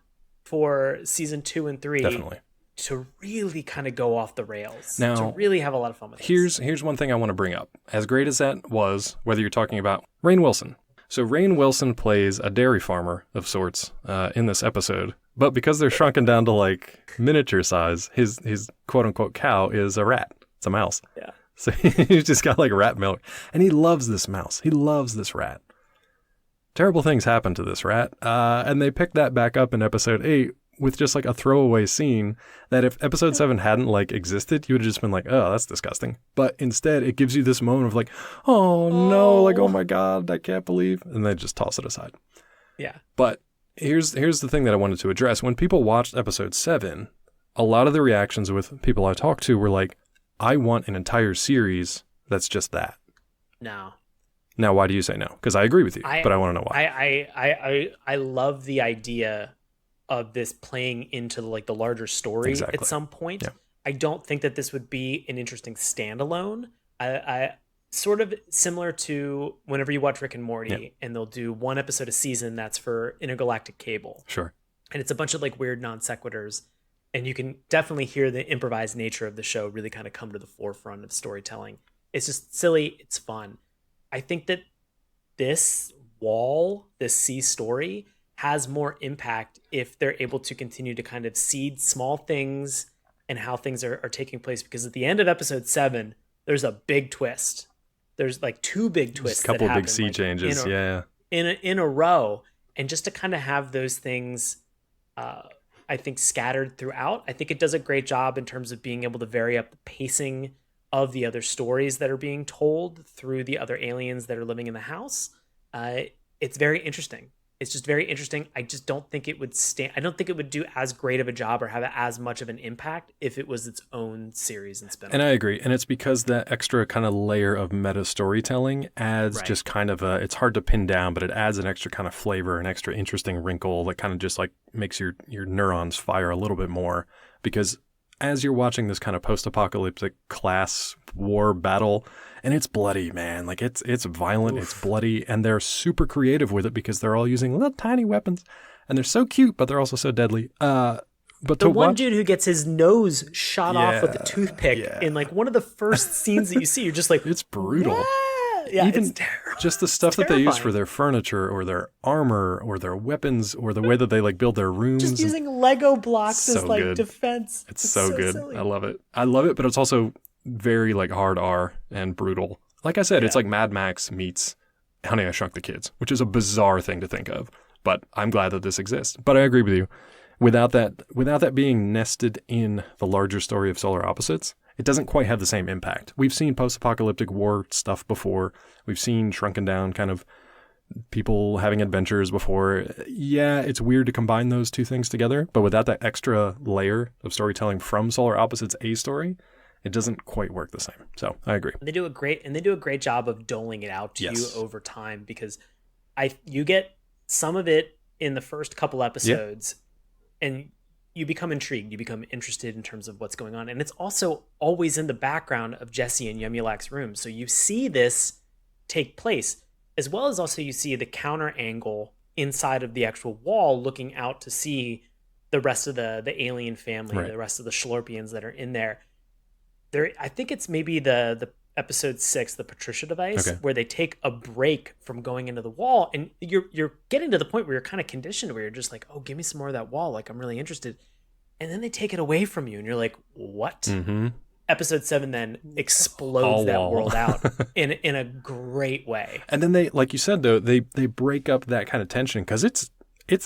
for season 2 and 3 Definitely. To really kind of go off the rails. Now, to really have a lot of fun with Here's one thing I want to bring up. As great as that was, whether you're talking about Rainn Wilson. So Rainn Wilson plays a dairy farmer of sorts in this episode. But because they're shrunken down to like miniature size, his quote unquote cow is a rat. It's a mouse. Yeah. So he's just got like rat milk. And he loves this mouse. He loves this rat. Terrible things happen to this rat. And they picked that back up in episode 8 with just like a throwaway scene that if episode 7 hadn't like existed, you would have just been like, oh, that's disgusting. But instead it gives you this moment of like, oh no, like, oh my God, I can't believe. And they just toss it aside. Yeah. But here's the thing that I wanted to address. When people watched episode 7, a lot of the reactions with people I talked to were like, I want an entire series that's just that. No. Now, why do you say no? Because I agree with you, but I want to know why. I love the idea of this playing into like the larger story at some point. Yeah. I don't think that this would be an interesting standalone. I sort of similar to whenever you watch Rick and Morty and they'll do one episode a season that's for intergalactic cable. Sure. And it's a bunch of like weird non sequiturs. And you can definitely hear the improvised nature of the show really kind of come to the forefront of storytelling. It's just silly. It's fun. I think that this sea story has more impact if they're able to continue to kind of seed small things and how things are taking place. Because at the end of episode 7, there's a big twist. There's like 2 big twists. A couple that big happen, sea changes, in a row, and just to kind of have those things, I think, scattered throughout. I think it does a great job in terms of being able to vary up the pacing of the other stories that are being told through the other aliens that are living in the house. It's very interesting. It's just very interesting. I just don't think it would I don't think it would do as great of a job or have as much of an impact if it was its own series and spin-off. And I agree. And it's because that extra kind of layer of meta storytelling adds just kind of it's hard to pin down, but it adds an extra kind of flavor, an extra interesting wrinkle that kind of just like makes your neurons fire a little bit more. Because as you're watching this kind of post-apocalyptic class war battle, and it's bloody, man. Like it's violent, it's bloody, and they're super creative with it because they're all using little tiny weapons, and they're so cute, but they're also so deadly. But the one dude who gets his nose shot off with a toothpick in like one of the first scenes that you see, you're just like, it's brutal. What? Yeah, even it's terrible. Just the stuff that they use for their furniture or their armor or their weapons or the way that they like build their rooms. Just using Lego blocks as like good. Defense. It's so good. Silly. I love it, but it's also very like hard R and brutal. Like I said, it's like Mad Max meets Honey, I Shrunk the Kids, which is a bizarre thing to think of, but I'm glad that this exists. But I agree with you. Without that being nested in the larger story of Solar Opposites, it doesn't quite have the same impact. We've seen post-apocalyptic war stuff before. We've seen shrunken down kind of people having adventures before. Yeah, it's weird to combine those two things together, but without that extra layer of storytelling from Solar Opposites A story, it doesn't quite work the same. So I agree. They do a great job of doling it out to you over time, because you get some of it in the first couple episodes, and you become intrigued. You become interested in terms of what's going on, and it's also always in the background of Jesse and Yumulak's room. So you see this take place, as well as also you see the counter angle inside of the actual wall, looking out to see the rest of the alien family, the rest of the Schlorpians that are in there. I think it's maybe the episode 6, the Patricia device, where they take a break from going into the wall, and you're getting to the point where you're kind of conditioned, where you're just like, oh, give me some more of that wall, like I'm really interested, and then they take it away from you, and you're like, what? Mm-hmm. Episode 7 then explodes that world out in a great way. And then they, like you said though, they break up that kind of tension, because it's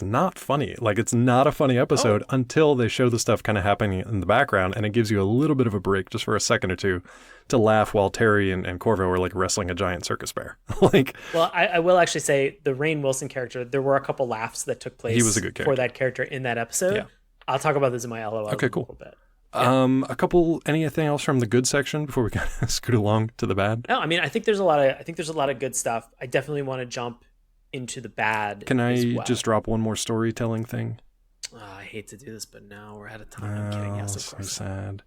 not funny. Like, it's not a funny episode until they show the stuff kind of happening in the background, and it gives you a little bit of a break just for a second or two to laugh while Terry and Corvo are like wrestling a giant circus bear. Well, I will actually say the Rainn Wilson character, there were a couple laughs that took place he was a good character for that character in that episode. Yeah. I'll talk about this in my LOL okay, cool. a little bit. Yeah. Anything else from the good section before we kind of scoot along to the bad? No, I mean, I think there's a lot of good stuff. I definitely want to jump into the bad. Can I just drop one more storytelling thing? I hate to do this, but now we're out of time. I'm kidding. Yes, of course. So sad.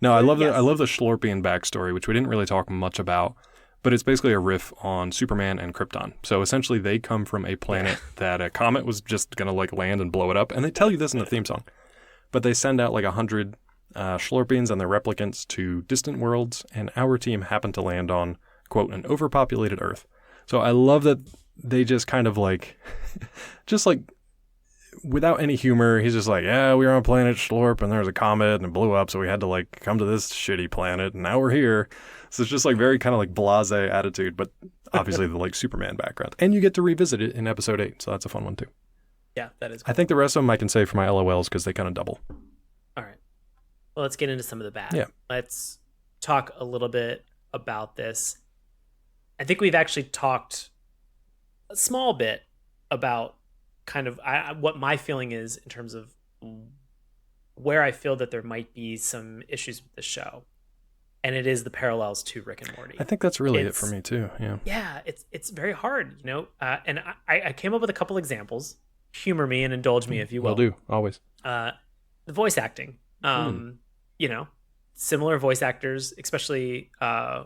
No, I love the Schlorpian backstory, which we didn't really talk much about, but it's basically a riff on Superman and Krypton. So essentially, they come from a planet that a comet was just gonna like land and blow it up, and they tell you this in the theme song. But they send out like 100 Schlorpians and their replicants to distant worlds, and our team happened to land on, quote, an overpopulated Earth. So I love that they just kind of like, just like, without any humor, he's just like, yeah, we were on planet Schlorp, and there was a comet, and it blew up, so we had to like come to this shitty planet, and now we're here. So it's just like very kind of like blasé attitude, but obviously the like Superman background. And you get to revisit it in episode 8, so that's a fun one too. Yeah, that is cool. I think the rest of them I can say for my LOLs because they kind of double. All right. Well, let's get into some of the bad. Yeah. Let's talk a little bit about this. I think we've actually talked a small bit about kind of what my feeling is in terms of where I feel that there might be some issues with the show. And it is the parallels to Rick and Morty. I think that's really it for me too. Yeah. Yeah. It's very hard, you know? And I came up with a couple examples. Humor me and indulge me if you will. Will do, always. The voice acting. You know, similar voice actors, especially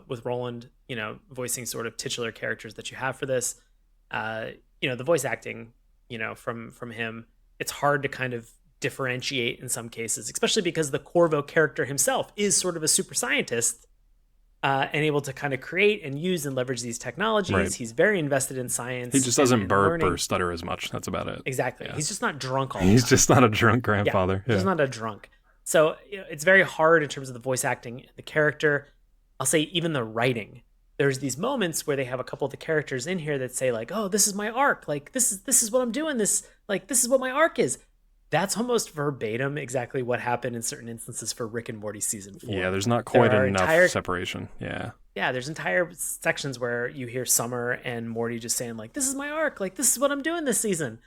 with Roiland, you know, voicing sort of titular characters that you have for this. You know, the voice acting, you know, from him, it's hard to kind of differentiate in some cases, especially because the Corvo character himself is sort of a super scientist and able to kind of create and use and leverage these technologies. Right. He's very invested in science. He just doesn't and burp learning. or stutter as much. That's about it. Exactly. Yeah. He's just not drunk all the time. He's just not a drunk grandfather. He's not a drunk. So it's very hard in terms of the voice acting, the character. I'll say even the writing. There's these moments where they have a couple of the characters in here that say like, "Oh, this is my arc. Like this is what I'm doing. This is what my arc is." That's almost verbatim exactly what happened in certain instances for Rick and Morty season 4. Yeah, there's not quite enough separation. Yeah. Yeah, there's entire sections where you hear Summer and Morty just saying like, "This is my arc. Like this is what I'm doing this season."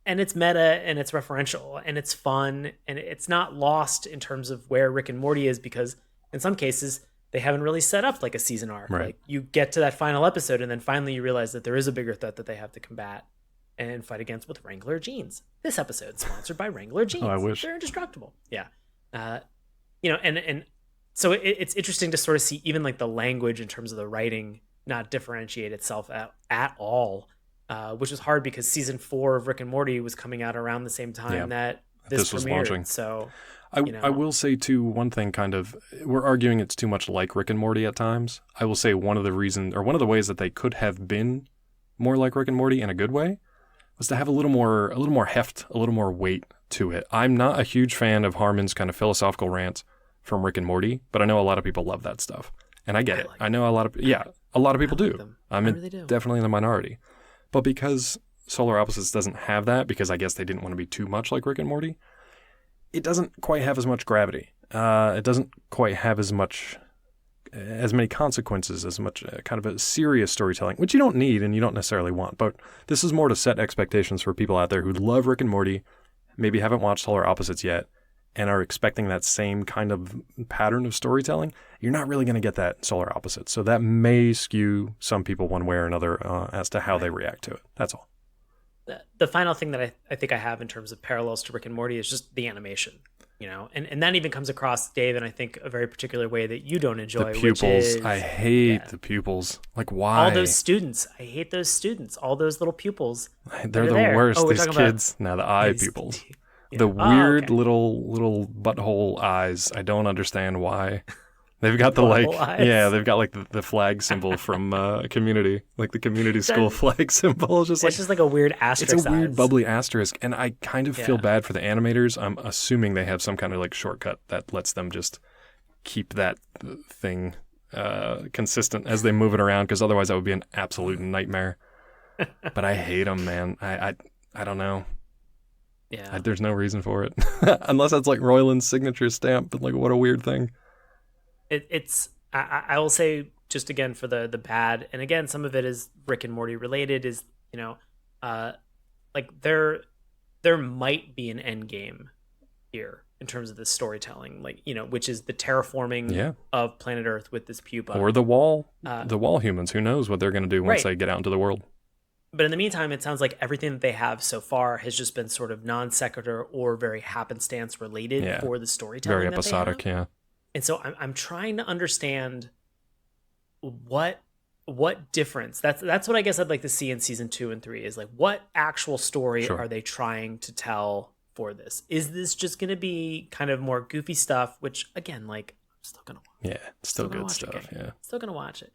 And it's meta and it's referential and it's fun and it's not lost in terms of where Rick and Morty is, because in some cases they haven't really set up like a season arc. Right. Like you get to that final episode and then finally you realize that there is a bigger threat that they have to combat and fight against with Wrangler jeans. This episode sponsored by Wrangler jeans. Oh, I wish. They're indestructible. Yeah. And so it's interesting to sort of see even like the language in terms of the writing not differentiate itself at all, which was hard because season 4 of Rick and Morty was coming out around the same time that this was premiered. launching. So I will say too, one thing kind of, we're arguing it's too much like Rick and Morty at times. I will say one of the ways that they could have been more like Rick and Morty in a good way was to have a little more heft, a little more weight to it. I'm not a huge fan of Harmon's kind of philosophical rants from Rick and Morty, but I know a lot of people love that stuff. And I get it. I know a lot of people do. I'm definitely in the minority. But because Solar Opposites doesn't have that, because I guess they didn't want to be too much like Rick and Morty, it doesn't quite have as much gravity. It doesn't quite have as many consequences, as much kind of a serious storytelling, which you don't need and you don't necessarily want. But this is more to set expectations for people out there who love Rick and Morty, maybe haven't watched Solar Opposites yet, and are expecting that same kind of pattern of storytelling. You're not really going to get that in Solar Opposites. So that may skew some people one way or another as to how they react to it. That's all. The final thing that I think I have in terms of parallels to Rick and Morty is just the animation. And that even comes across, Dave, and I think a very particular way that you don't enjoy. The pupils. Which is, I hate the pupils. Like, why? All those students. I hate those students. All those little pupils. They're the worst. These kids. Now the eye pupils. The weird little butthole eyes. I don't understand why. They've got they've got like the flag symbol from Community, like the Community school flag symbol. It's just like a weird asterisk. It's a weird bubbly asterisk, and I kind of feel bad for the animators. I'm assuming they have some kind of like shortcut that lets them just keep that thing consistent as they move it around, because otherwise that would be an absolute nightmare. But I hate them, man. I don't know. Yeah, there's no reason for it unless that's like Roiland's signature stamp. But like, what a weird thing. I will say, just again for the bad, and again some of it is Rick and Morty related, is like there might be an end game here in terms of the storytelling, like which is the terraforming of planet Earth with this pupa, or the wall humans. Who knows what they're going to do once they get out into the world. But in the meantime, it sounds like everything that they have so far has just been sort of non sequitur or very happenstance related for the storytelling. Very episodic, yeah. And so I'm trying to understand what difference. That's what I guess I'd like to see in season 2 and 3 is like, what actual story are they trying to tell for this? Is this just going to be kind of more goofy stuff, which again, like I'm still going to watch. Yeah, it's still good stuff. Yeah. Still going to watch it.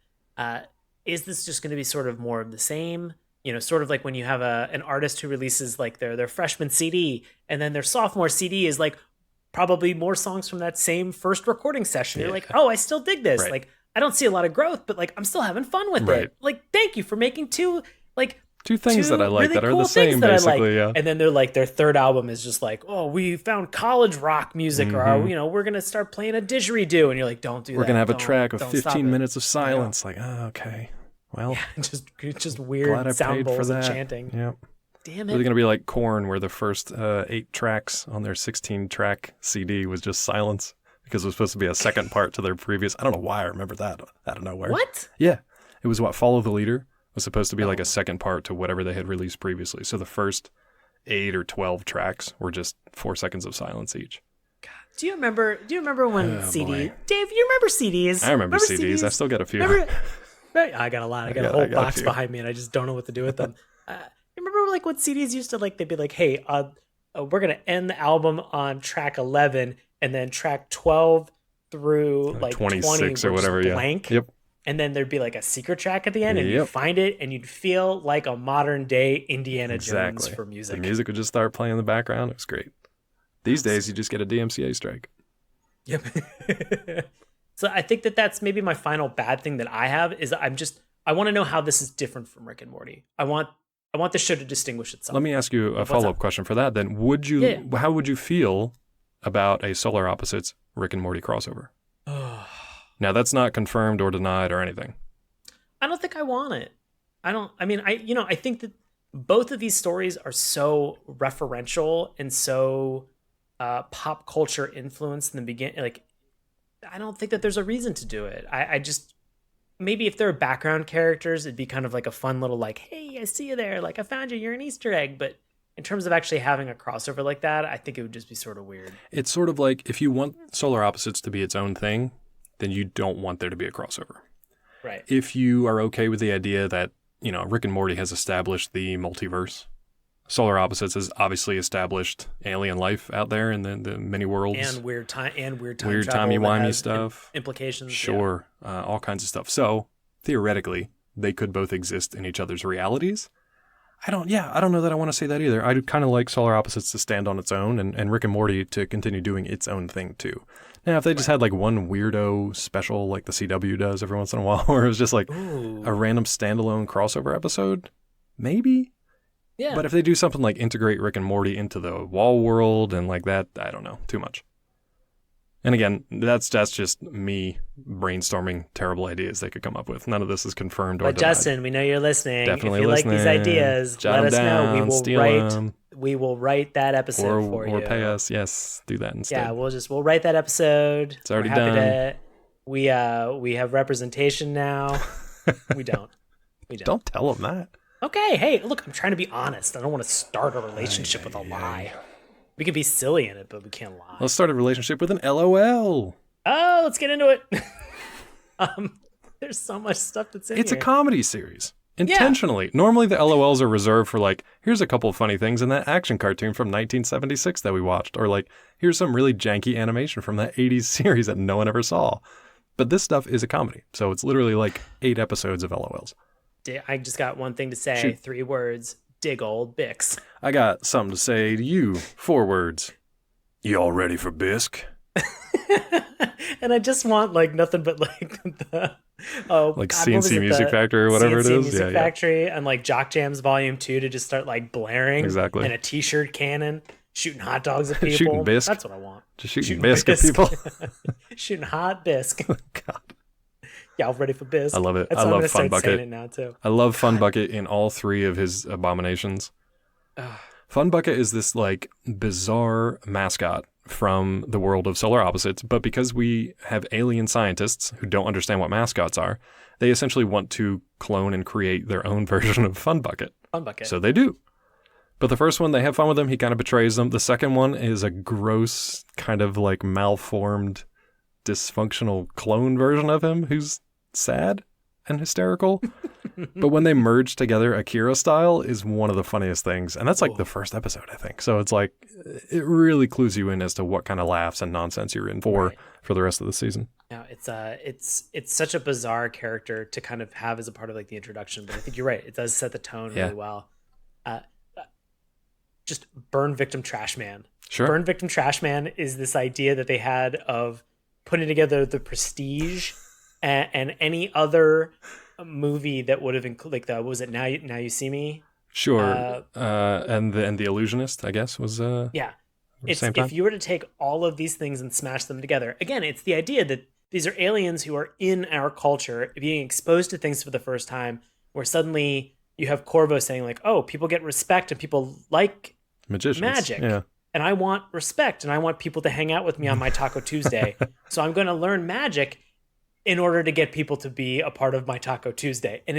Is this just going to be sort of more of the same? Sort of like when you have an artist who releases like their freshman CD and then their sophomore CD is like probably more songs from that same first recording session. You're like, oh, I still dig this. Right. Like, I don't see a lot of growth, but like, I'm still having fun with it. Like, thank you for making two things that I like really that are cool the same, basically. Yeah. And then they're like, their third album is just like, oh, we found college rock music, or we're gonna start playing a didgeridoo, and you're like, don't do that. We're gonna have a track of 15 minutes of silence. Like, oh, okay, well, just weird sound bowls and chanting. Yeah. Damn it. They're going to be like Korn, where the first 8 tracks on their 16-track CD was just silence, because it was supposed to be a second part to their previous. I don't know why I remember that out of nowhere. What? Yeah. It was Follow the Leader was supposed to be like a second part to whatever they had released previously. So the first 8 or 12 tracks were just 4 seconds of silence each. God. Do you remember when CD? Dave, you remember CDs? I remember CDs. I still got a few. I got a lot. I got a whole box behind me, and I just don't know what to do with them. Remember like what CDs used to like, they'd be like, hey, we're going to end the album on track 11, and then track 12 through like 26 20 or whatever, blank. Yeah. Yep. And then there'd be like a secret track at the end, and you'd find it, and you'd feel like a modern day Indiana Jones for music. The music would just start playing in the background. It was great. These days, you just get a DMCA strike. Yep. So I think that's maybe my final bad thing that I have is I want to know how this is different from Rick and Morty. I want the show to distinguish itself. Let me ask you a follow-up question for that then. How would you feel about a Solar Opposites Rick and Morty crossover? Now, that's not confirmed or denied or anything. I don't think I want it. I think that both of these stories are so referential and so pop culture influenced in the beginning. Like, I don't think that there's a reason to do it. I just, maybe if there are background characters, it'd be kind of like a fun little like, hey, I see you there. Like, I found you. You're an Easter egg. But in terms of actually having a crossover like that, I think it would just be sort of weird. It's sort of like if you want Solar Opposites to be its own thing, then you don't want there to be a crossover. Right. If you are okay with the idea that, Rick and Morty has established the multiverse, Solar Opposites has obviously established alien life out there in the many worlds. And weird weird timey-wimey stuff. Implications. Sure. Yeah. All kinds of stuff. So, theoretically, they could both exist in each other's realities. I don't know that I want to say that either. I'd kind of like Solar Opposites to stand on its own and Rick and Morty to continue doing its own thing too. Now, if they just had like one weirdo special like the CW does every once in a while, where it was just like a random standalone crossover episode, maybe. Yeah. But if they do something like integrate Rick and Morty into the wall world and like that, I don't know, too much. And again, that's just me brainstorming terrible ideas they could come up with. None of this is confirmed or denied. Justin, we know you're listening. Definitely if you listening. Like these ideas, Jot let us down, know. We will write that episode for you. Or pay us. Yes, do that instead. Yeah, we'll write that episode. It's already done. We have representation now. We don't. Don't tell them that. Okay, hey, look, I'm trying to be honest. I don't want to start a relationship with a lie. We can be silly in it, but we can't lie. Let's start a relationship with an LOL. Oh, let's get into it. There's so much stuff that's in here. It's a comedy series. Intentionally. Yeah. Normally the LOLs are reserved for like, here's a couple of funny things in that action cartoon from 1976 that we watched. Or like, here's some really janky animation from that 80s series that no one ever saw. But this stuff is a comedy. So it's literally like 8 episodes of LOLs. I just got one thing to say. Shoot. 3 words. Dig old Bix. I got something to say to you. 4 words. You all ready for bisque? And I just want like nothing but like the like God, CNC Music Factory or whatever CNC it is. Music Factory and like Jock Jams Volume 2 to just start like blaring. Exactly. And a t-shirt cannon, shooting hot dogs at people. Shooting bisque. That's what I want. Just shooting bisque at people. Shooting hot bisque. God. Y'all ready for bisque? I love it. That's I love Fun Bucket. It now too. I love Fun Bucket in all 3 of his abominations. Fun Bucket is this like bizarre mascot from the world of Solar Opposites, but because we have alien scientists who don't understand what mascots are, they essentially want to clone and create their own version of Fun Bucket. Fun Bucket. So they do. But the first one, they have fun with him. He kind of betrays them. The second one is a gross, kind of like malformed, dysfunctional clone version of him who's sad and hysterical. But when they merge together Akira style is one of the funniest things. And that's like the first episode, I think. So it's like, it really clues you in as to what kind of laughs and nonsense you're in for the rest of the season. Yeah, it's such a bizarre character to kind of have as a part of like the introduction. But I think you're right. It does set the tone really well. Just Burn Victim Trash Man. Sure. Burn Victim Trash Man is this idea that they had of putting together The Prestige and any other movie that would have included, like, what was it, Now You See Me? Sure. And the Illusionist, I guess, was yeah. If you were to take all of these things and smash them together, again, it's the idea that these are aliens who are in our culture, being exposed to things for the first time, where suddenly you have Corvo saying like, oh, people get respect and people like magic. Yeah. And I want respect and I want people to hang out with me on my Taco Tuesday. So I'm going to learn magic in order to get people to be a part of my Taco Tuesday. And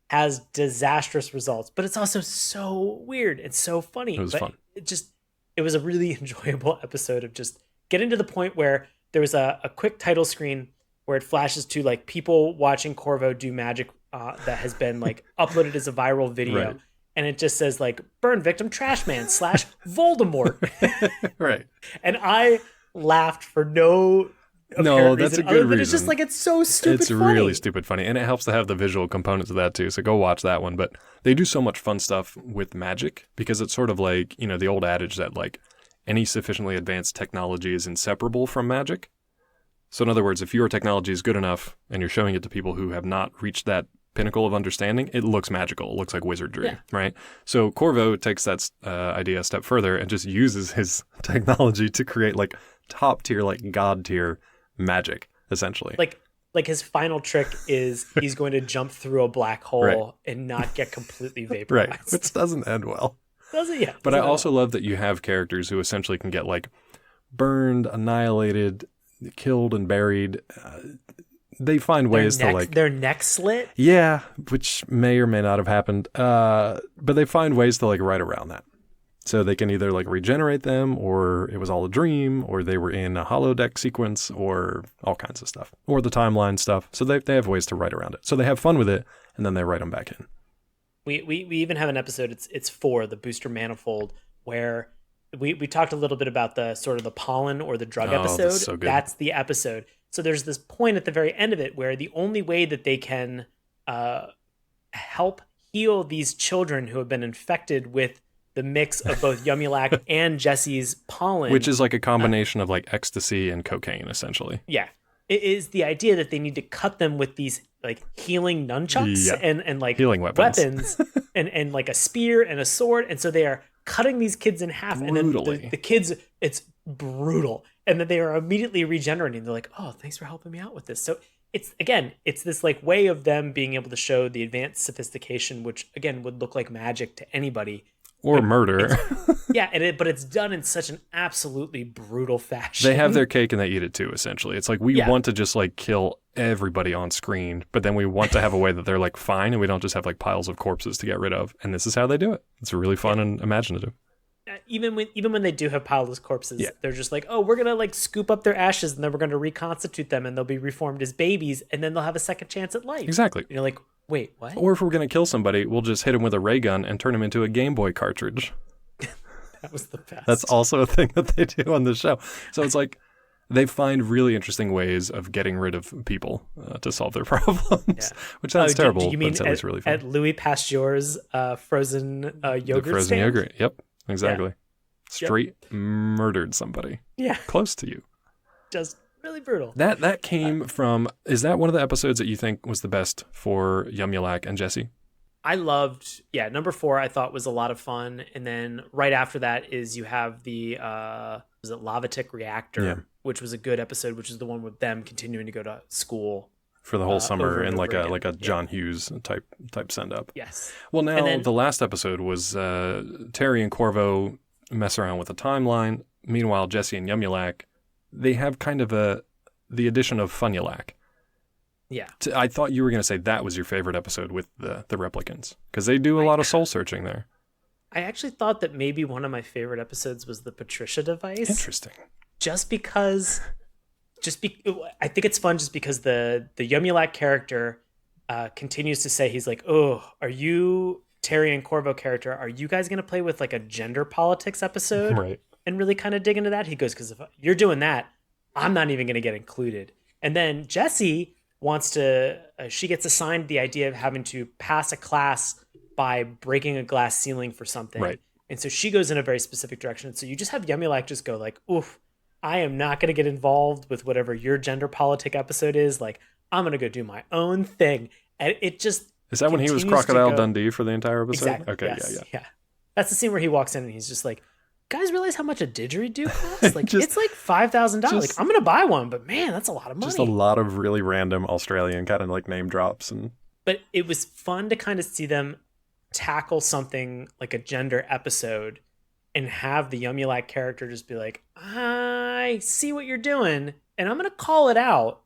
has disastrous results, but it's also so weird and so funny. It was fun. It was a really enjoyable episode of just getting to the point where there was a quick title screen where it flashes to like people watching Corvo do magic that has been like uploaded as a viral video. Right. And it just says like Burn Victim Trash Man / Voldemort. Right. And I laughed for no No, that's a good reason. It's just like, it's so stupid It's funny. really stupid funny. And it helps to have the visual components of that too. So go watch that one. But they do so much fun stuff with magic because it's sort of like, the old adage that like any sufficiently advanced technology is inseparable from magic. So in other words, if your technology is good enough and you're showing it to people who have not reached that pinnacle of understanding, it looks magical. It looks like wizardry, right? So Corvo takes that idea a step further and just uses his technology to create like top tier, like god tier magic, essentially. Like his final trick is he's going to jump through a black hole and not get completely vaporized. Right, which doesn't end well. Does it? Yeah. But I also love that you have characters who essentially can get like burned, annihilated, killed, and buried. They find ways to like their neck slit. Yeah, which may or may not have happened. But they find ways to like right around that. So they can either like regenerate them, or it was all a dream, or they were in a holodeck sequence, or all kinds of stuff, or the timeline stuff. So they have ways to write around it. So they have fun with it, and then they write them back in. We even have an episode. It's 4, the booster manifold, where we talked a little bit about the sort of the pollen or the drug episode. That's so good. That's the episode. So there's this point at the very end of it where the only way that they can help heal these children who have been infected with the mix of both Yumulak and Jesse's pollen, which is like a combination of like ecstasy and cocaine, essentially. Yeah, it is the idea that they need to cut them with these like healing nunchucks and like healing weapons and like a spear and a sword, and so they are cutting these kids in half, brutally. And then the kids, it's brutal, and then they are immediately regenerating. They're like, oh, thanks for helping me out with this. So it's this like way of them being able to show the advanced sophistication, which again would look like magic to anybody. Or murder. But it's done in such an absolutely brutal fashion. They have their cake and they eat it too, essentially. It's like we want to just like kill everybody on screen, but then we want to have a way that they're like fine and we don't just have like piles of corpses to get rid of. And this is how they do it. It's really fun and imaginative. Even when they do have piles of corpses, they're just like, oh, we're going to like scoop up their ashes and then we're going to reconstitute them and they'll be reformed as babies and then they'll have a second chance at life. Exactly. And you're like, wait, what? Or if we're going to kill somebody, we'll just hit him with a ray gun and turn him into a Game Boy cartridge. That was the best. That's also a thing that they do on the show. So it's like they find really interesting ways of getting rid of people to solve their problems, which sounds terrible, do you mean but it's always really fun. At Louis Pasteur's frozen yogurt the frozen stand? Yogurt, yep, exactly. Straight murdered somebody. Yeah. Close to you. Just really brutal. That came from, is that one of the episodes that you think was the best for Yumulak and Jesse? I loved, number 4 I thought was a lot of fun. And then right after that is you have the, was it Lavatic Reactor, which was a good episode, which is the one with them continuing to go to school. For the whole summer and like a John Hughes type send up. Yes. Well, now the last episode was Terry and Corvo mess around with the timeline. Meanwhile, Jesse and Yumulak, they have kind of the addition of Funulak. Yeah. I thought you were going to say that was your favorite episode with the replicants, because they do a lot of soul searching there. I actually thought that maybe one of my favorite episodes was the Patricia device. Interesting. Just because, I think it's fun just because the Yumulak character continues to say, he's like, oh, are you, Terry and Corvo character, are you guys going to play with like a gender politics episode? Right. And really kind of dig into that? He goes, because if you're doing that, I'm not even going to get included. And then Jessie wants to, she gets assigned the idea of having to pass a class by breaking a glass ceiling for something. Right. And so she goes in a very specific direction. So you just have Yumulak just go like, oof, I am not going to get involved with whatever your gender politic episode is. Like, I'm going to go do my own thing. And it just... Is that when he was Crocodile Dundee for the entire episode? Exactly. Okay, yes. Yeah. That's the scene where he walks in and he's just like, guys realize how much a didgeridoo costs? Like, it's like $5,000. Like, I'm going to buy one, but man, that's a lot of money. Just a lot of really random Australian kind of like name drops. But it was fun to kind of see them tackle something like a gender episode and have the Yumulak character just be like, I see what you're doing and I'm going to call it out.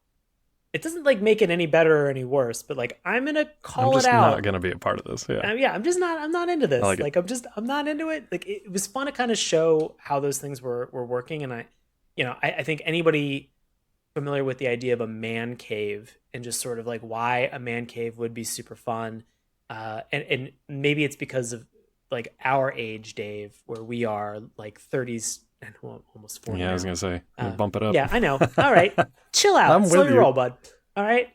It doesn't like make it any better or any worse, but like I'm gonna call it out. I'm just not gonna be a part of this. Yeah. I'm not into this. Like I'm not into it. Like it was fun to kind of show how those things were working, and I think anybody familiar with the idea of a man cave and just sort of like why a man cave would be super fun, and maybe it's because of like our age, Dave, where we are like 30s and almost 40. Yeah, I was going to say, bump it up. Yeah, I know. All right. Chill out. Slow your roll, bud. All right.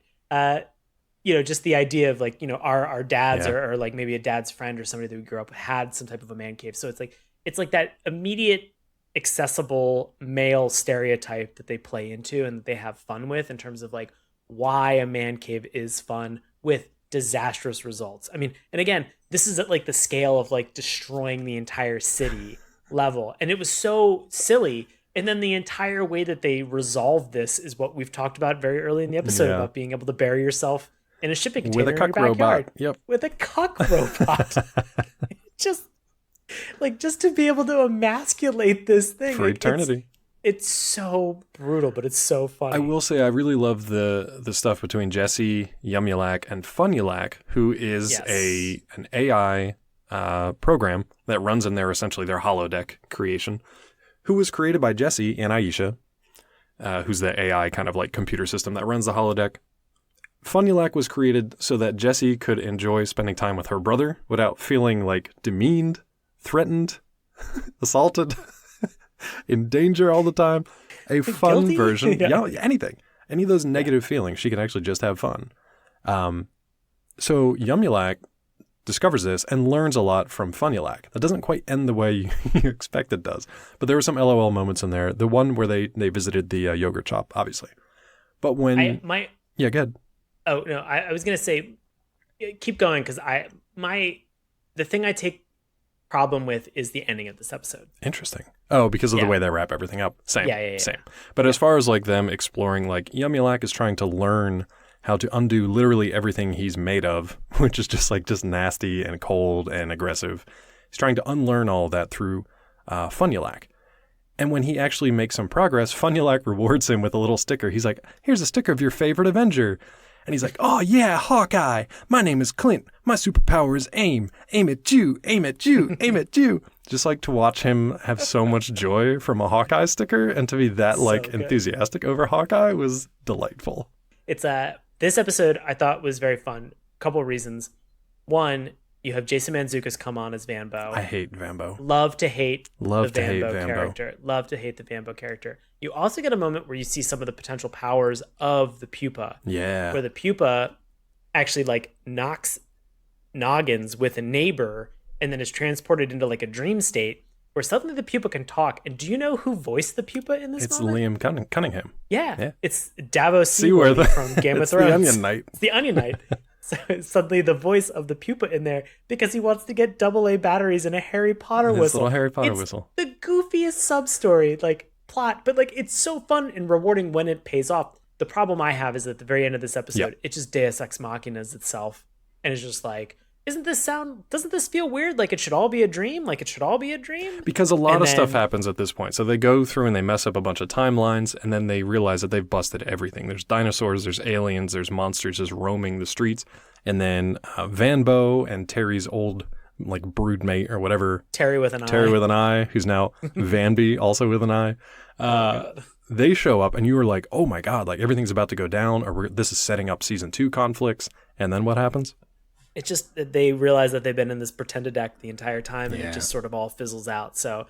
Just the idea of like, our dads or like maybe a dad's friend or somebody that we grew up with had some type of a man cave. So it's like that immediate accessible male stereotype that they play into and that they have fun with in terms of like why a man cave is fun with disastrous results. I mean, and again, this is at like the scale of like destroying the entire city level. And it was so silly. And then the entire way that they resolved this is what we've talked about very early in the episode about being able to bury yourself in a shipping container with a cuck in your backyard. Robot. Yep. With a cuck robot. just to be able to emasculate this thing for eternity. It's so brutal, but it's so funny. I will say I really love the stuff between Jesse, Yumulak, and Funulak, who is an AI program that runs in essentially their holodeck creation, who was created by Jesse and Aisha, who's the AI kind of like computer system that runs the holodeck. Funulak was created so that Jesse could enjoy spending time with her brother without feeling like demeaned, threatened, assaulted, in danger all the time. A fun Guilty? version. Yeah, anything. Any of those negative feelings, she can actually just have fun. So Yumulak discovers this and learns a lot from Funulak. That doesn't quite end the way you expect it does. But there were some LOL moments in there. The one where they visited the yogurt shop, obviously. But when... Yeah, go ahead. Oh, no, I was going to say, keep going, because the thing I take problem with is the ending of this episode. Interesting. Oh, because of the way they wrap everything up. Same. Same. But as far as like them exploring, like Yumulak is trying to learn how to undo literally everything he's made of, which is just nasty and cold and aggressive. He's trying to unlearn all of that through Funulak. And when he actually makes some progress, Funulak rewards him with a little sticker. He's like, here's a sticker of your favorite Avenger. And he's like, oh yeah, Hawkeye. My name is Clint. My superpower is aim. Aim at you, aim at you, aim at you. Just like to watch him have so much joy from a Hawkeye sticker and to be that enthusiastic over Hawkeye was delightful. It's this episode I thought was very fun. Couple of reasons. One, you have Jason Mantzoukas come on as Vanbo. I hate Vanbo. Love to hate the Vanbo character. Love to hate the Vanbo character. You also get a moment where you see some of the potential powers of the Pupa. Yeah. Where the Pupa actually like knocks noggins with a neighbor and then is transported into like a dream state where suddenly the Pupa can talk. And do you know who voiced the Pupa in this moment? It's Liam Cunningham. Yeah. It's Davos Seaworthy from Game of Thrones. The Onion Knight. It's the Onion Knight. So suddenly the voice of the Pupa in there because he wants to get AA batteries and a Harry Potter whistle. Little Harry Potter whistle. The goofiest sub-story, like plot, but like it's so fun and rewarding when it pays off. The problem I have is at the very end of this episode, it just Deus Ex Machinas itself. And it's just like, doesn't this feel weird? Like it should all be a dream? Like it should all be a dream? Because a lot of stuff happens at this point. So they go through and they mess up a bunch of timelines and then they realize that they've busted everything. There's dinosaurs, there's aliens, there's monsters just roaming the streets. And then Vanbo and Terry's old like broodmate or whatever. Terry with an eye, who's now Vanby, also with an eye. They show up and you were like, oh my God, like everything's about to go down or this is setting up season 2 conflicts. And then what happens? It's just that they realize that they've been in this pretended act the entire time and it just sort of all fizzles out. So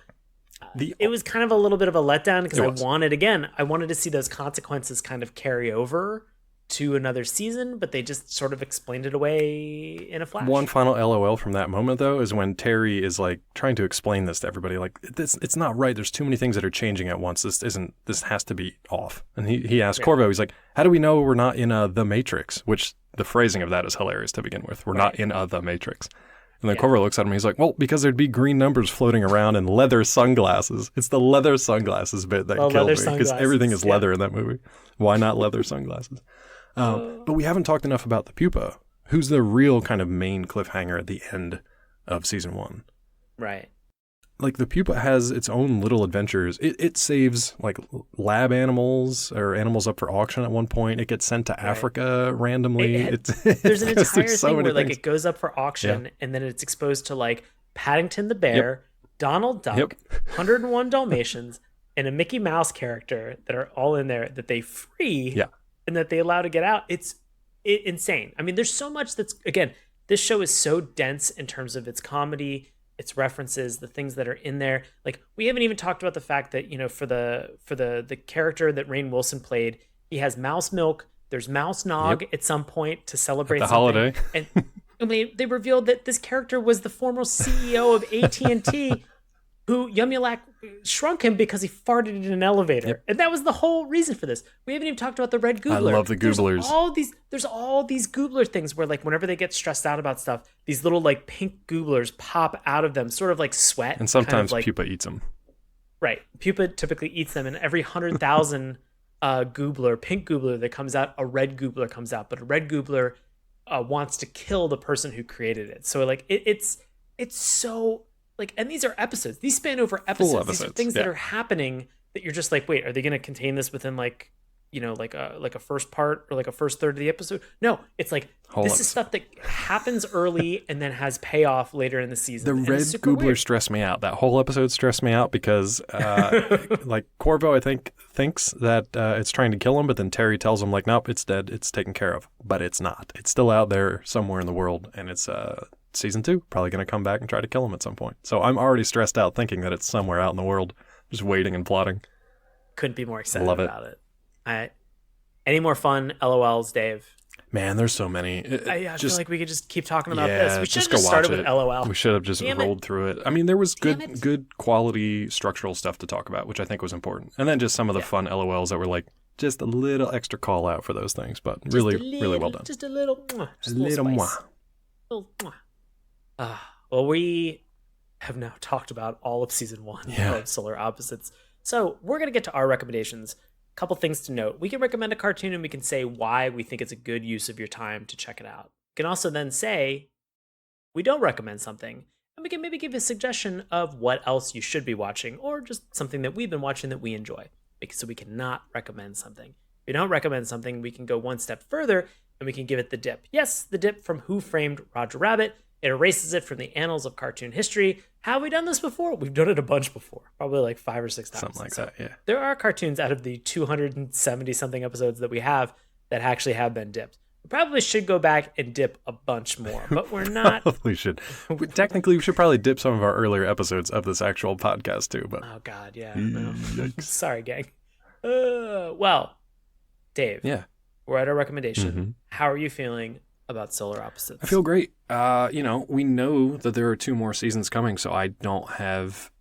it was kind of a little bit of a letdown because I wanted to see those consequences kind of carry over to another season, but they just sort of explained it away in a flash. One final LOL from that moment, though, is when Terry is like trying to explain this to everybody. Like, it's not right. There's too many things that are changing at once. This has to be off. And he asked Corvo, he's like, how do we know we're not in the Matrix? Which the phrasing of that is hilarious to begin with. We're not in the Matrix. And then Corvo looks at him, he's like, well, because there'd be green numbers floating around and leather sunglasses. It's the leather sunglasses bit that killed me because everything is leather in that movie. Why not leather sunglasses? But we haven't talked enough about the Pupa, who's the real kind of main cliffhanger at the end of season 1. Right. Like the Pupa has its own little adventures. It saves like lab animals or animals up for auction at one point. It gets sent to Africa randomly. There's an entire thing where like it goes up for auction and then it's exposed to like Paddington the Bear, Donald Duck, 101 Dalmatians, and a Mickey Mouse character that are all in there that they free. Yeah. And that they allow to get out. It's insane. I mean, there's so much that's, again, this show is so dense in terms of its comedy its references, the things that are in there. Like, we haven't even talked about the fact that, for the character that Rainn Wilson played, he has mouse milk. There's mouse nog at some point to celebrate the something. holiday. And they revealed that this character was the former CEO of AT&T, who Yumulak shrunk him because he farted in an elevator. Yep. And that was the whole reason for this. We haven't even talked about the red goobler. I love the gooblers. There's all these goobler things where, like, whenever they get stressed out about stuff, these little, like, pink gooblers pop out of them, sort of like sweat. And sometimes kind of like, Pupa eats them. Right. Pupa typically eats them, and every 100,000 goobler, pink goobler that comes out, a red goobler comes out. But a red goobler wants to kill the person who created it. So, like, it's so... Like, and these are episodes. These span over episodes. These are things that are happening that you're just like, wait, are they going to contain this within, like, like a first part or like a first third of the episode? No, it's like this is stuff that happens early and then has payoff later in the season. The red goobler stressed me out. That whole episode stressed me out because, like, Corvo, I think, thinks that it's trying to kill him, but then Terry tells him, like, nope, it's dead. It's taken care of. But it's not. It's still out there somewhere in the world, and it's season 2, probably going to come back and try to kill him at some point. So I'm already stressed out thinking that it's somewhere out in the world, just waiting and plotting. Couldn't be more excited about it. Any more fun LOLs, Dave? Man, there's so many. I feel like we could just keep talking about this. We should have just started with LOL. We should have just rolled through it. I mean, there was good quality structural stuff to talk about, which I think was important. And then just some of the fun LOLs that were like just a little extra call out for those things, but really well done. Just a little spice. Well, we have now talked about all of season 1 of Solar Opposites. So we're going to get to our recommendations. A couple things to note. We can recommend a cartoon and we can say why we think it's a good use of your time to check it out. We can also then say we don't recommend something, and we can maybe give a suggestion of what else you should be watching, or just something that we've been watching that we enjoy. So we cannot recommend something. If we don't recommend something, we can go one step further and we can give it the dip. Yes, the dip from Who Framed Roger Rabbit. It erases it from the annals of cartoon history. Have we done this before? We've done it a bunch before, probably like 5 or 6 times. Something like that, yeah. There are cartoons out of the 270-something episodes that we have that actually have been dipped. We probably should go back and dip a bunch more, but we're not. Probably should. Technically, we should probably dip some of our earlier episodes of this actual podcast too. But oh God, yeah. No. Sorry, gang. Well, Dave. Yeah. We're at our recommendation. Mm-hmm. How are you feeling about Solar Opposites? I feel great. We know that there are 2 more seasons coming, so I don't have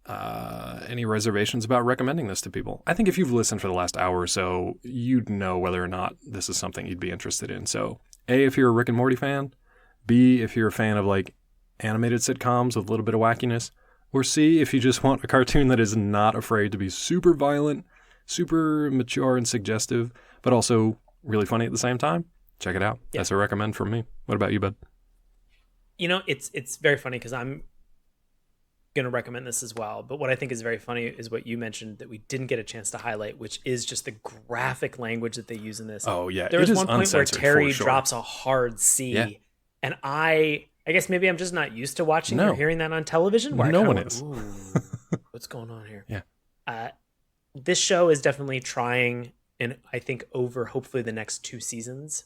any reservations about recommending this to people. I think if you've listened for the last hour or so, you'd know whether or not this is something you'd be interested in. So, A, if you're a Rick and Morty fan, B, if you're a fan of like animated sitcoms with a little bit of wackiness, or C, if you just want a cartoon that is not afraid to be super violent, super mature and suggestive, but also really funny at the same time. Check it out. Yeah. That's a recommend from me. What about you, bud? It's very funny because I'm going to recommend this as well. But what I think is very funny is what you mentioned that we didn't get a chance to highlight, which is just the graphic language that they use in this. Oh, yeah. There was one point where Terry drops a hard C. And I guess maybe I'm just not used to watching or hearing that on television. Where no one is. What's going on here? Yeah. This show is definitely trying, and I think over hopefully the next 2 seasons,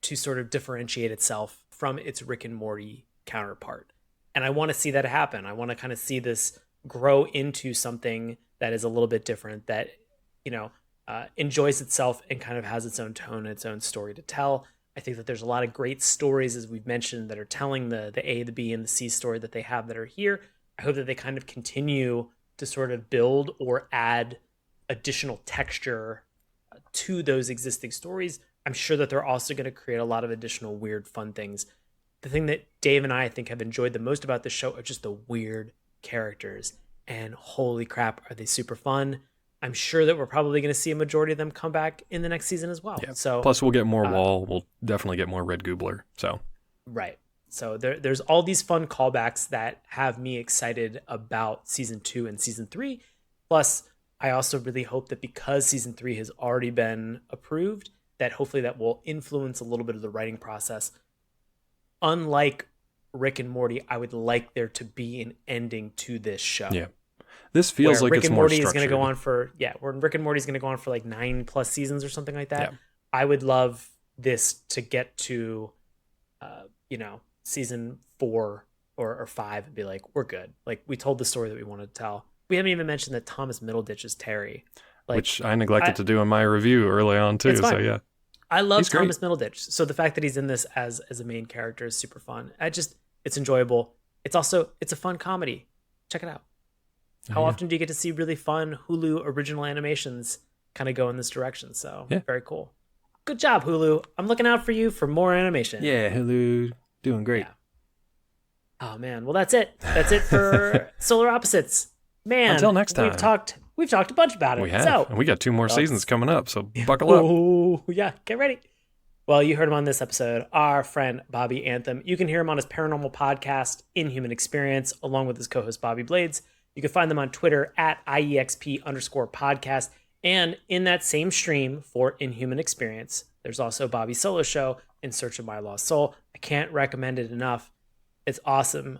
to sort of differentiate itself from its Rick and Morty counterpart. And I want to see that happen. I want to kind of see this grow into something that is a little bit different, that, enjoys itself and kind of has its own tone, its own story to tell. I think that there's a lot of great stories, as we've mentioned, that are telling the A, the B, and the C story that they have that are here. I hope that they kind of continue to sort of build or add additional texture to those existing stories. I'm sure that they're also going to create a lot of additional weird, fun things. The thing that Dave and I think have enjoyed the most about this show are just the weird characters. And holy crap, are they super fun. I'm sure that we're probably going to see a majority of them come back in the next season as well. Yeah. So plus we'll get more Wall. We'll definitely get more Red Goobler. So right. So there's all these fun callbacks that have me excited about season 2 and season 3. Plus, I also really hope that because season 3 has already been approved, that hopefully that will influence a little bit of the writing process. Unlike Rick and Morty, I would like there to be an ending to this show. Yeah. This feels like Rick it's and more Morty structured. is going to go on for, where Rick and Morty is going to go on for like 9+ seasons or something like that. Yeah. I would love this to get to, season 4 or 5 and be like, we're good. Like, we told the story that we wanted to tell. We haven't even mentioned that Thomas Middleditch is Terry. Like, which I neglected to do in my review early on too. So yeah. I love Thomas Middleditch. So the fact that he's in this as a main character is super fun. It's enjoyable. It's a fun comedy. Check it out. How often do you get to see really fun Hulu original animations kind of go in this direction? So very cool. Good job, Hulu. I'm looking out for you for more animation. Yeah, Hulu doing great. Yeah. Oh man. Well, that's it. That's it for Solar Opposites. Man. Until next time. We've talked a bunch about it. We have. And we got 2 more seasons coming up, so buckle up. Oh, yeah. Get ready. Well, you heard him on this episode, our friend Bobby Anthem. You can hear him on his paranormal podcast, Inhuman Experience, along with his co-host Bobby Blades. You can find them on Twitter at IEXP_podcast. And in that same stream for Inhuman Experience, there's also Bobby's solo show, In Search of My Lost Soul. I can't recommend it enough. It's awesome.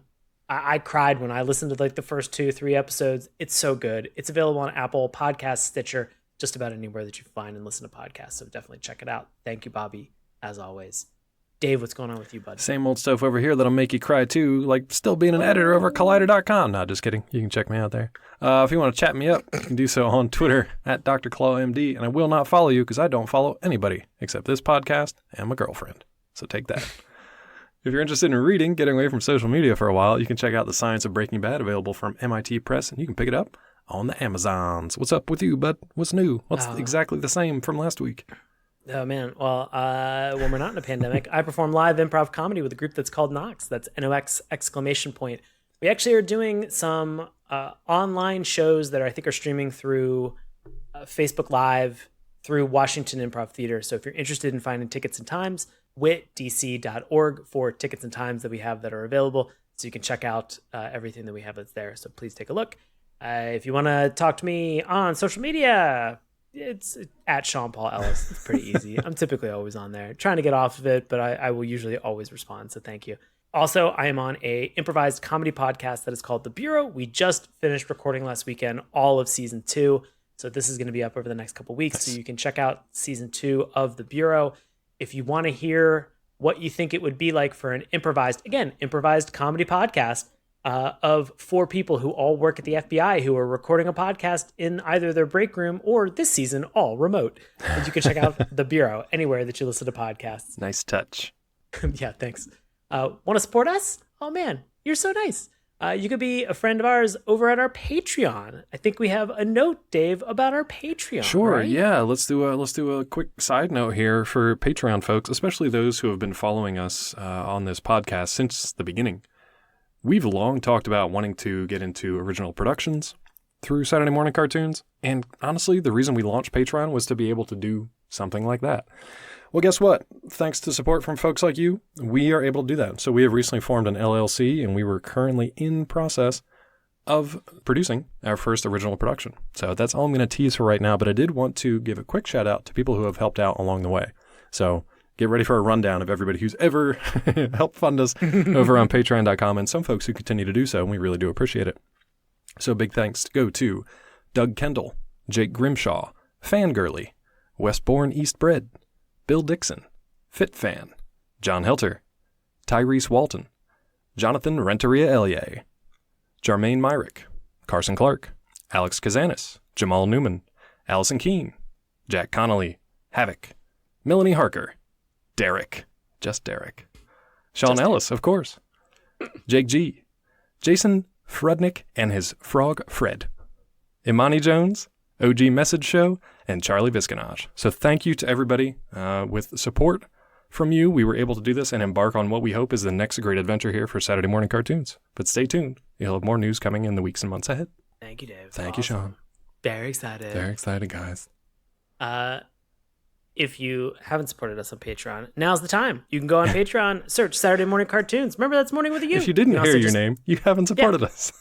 I cried when I listened to like the first 2-3 episodes. It's so good. It's available on Apple Podcasts, Stitcher, just about anywhere that you find and listen to podcasts. So definitely check it out. Thank you, Bobby, as always. Dave, what's going on with you, bud? Same old stuff over here that'll make you cry too, like still being an editor over at Collider.com. No, just kidding. You can check me out there. If you want to chat me up, you can do so on Twitter at Dr. ClawMD, and I will not follow you because I don't follow anybody except this podcast and my girlfriend. So take that. If you're interested in reading, getting away from social media for a while, you can check out The Science of Breaking Bad, available from MIT Press, and you can pick it up on the Amazons. What's up with you, bud? What's new? What's exactly the same from last week? Oh, man. Well, when we're not in a pandemic, I perform live improv comedy with a group that's called Nox. That's NOX ! We actually are doing some online shows that I think are streaming through Facebook Live, through Washington Improv Theater. So if you're interested in finding tickets and times, witdc.org for tickets and times that we have that are available. So you can check out everything that we have that's there. So please take a look. If you want to talk to me on social media, it's at Sean Paul Ellis. It's pretty easy. I'm typically always on there. Trying to get off of it, but I will usually always respond. So thank you. Also, I am on a improvised comedy podcast that is called The Bureau. We just finished recording last weekend, all of season 2. So this is going to be up over the next couple weeks. So you can check out season 2 of The Bureau. If you want to hear what you think it would be like for an improvised comedy podcast of 4 people who all work at the FBI who are recording a podcast in either their break room or this season, all remote. And you can check out The Bureau anywhere that you listen to podcasts. Nice touch. Yeah, thanks. Want to support us? Oh, man, you're so nice. You could be a friend of ours over at our Patreon. I think we have a note, Dave, about our Patreon. Sure, right? Yeah. Let's do a quick side note here for Patreon folks, especially those who have been following us on this podcast since the beginning. We've long talked about wanting to get into original productions through Saturday morning cartoons, and honestly, the reason we launched Patreon was to be able to do something like that. Well, guess what? Thanks to support from folks like you, we are able to do that. So we have recently formed an LLC, and we were currently in process of producing our first original production. So that's all I'm going to tease for right now, but I did want to give a quick shout out to people who have helped out along the way. So get ready for a rundown of everybody who's ever helped fund us over on patreon.com, and some folks who continue to do so, and we really do appreciate it. So big thanks go to Doug Kendall, Jake Grimshaw, Fangirly, Westbourne Eastbred, Bill Dixon, FitFan, John Helter, Tyrese Walton, Jonathan Renteria Ellier, Jarmaine Myrick, Carson Clark, Alex Kazanis, Jamal Newman, Allison Keene, Jack Connolly, Havoc, Melanie Harker, Derek, just Derek, Sean just Ellis, of course, Jake G, Jason Frudnick and his Frog Fred, Imani Jones, OG Message Show, and Charlie Visconage. So thank you to everybody. With support from you, we were able to do this and embark on what we hope is the next great adventure here for Saturday morning cartoons. But stay tuned. You'll have more news coming in the weeks and months ahead. Thank you, Dave. Thank you, Sean. Very excited. Very excited, guys. If you haven't supported us on Patreon, now's the time. You can go on Patreon, search Saturday Morning Cartoons. Remember, that's Morning with a U. If you didn't hear your name, you haven't supported us.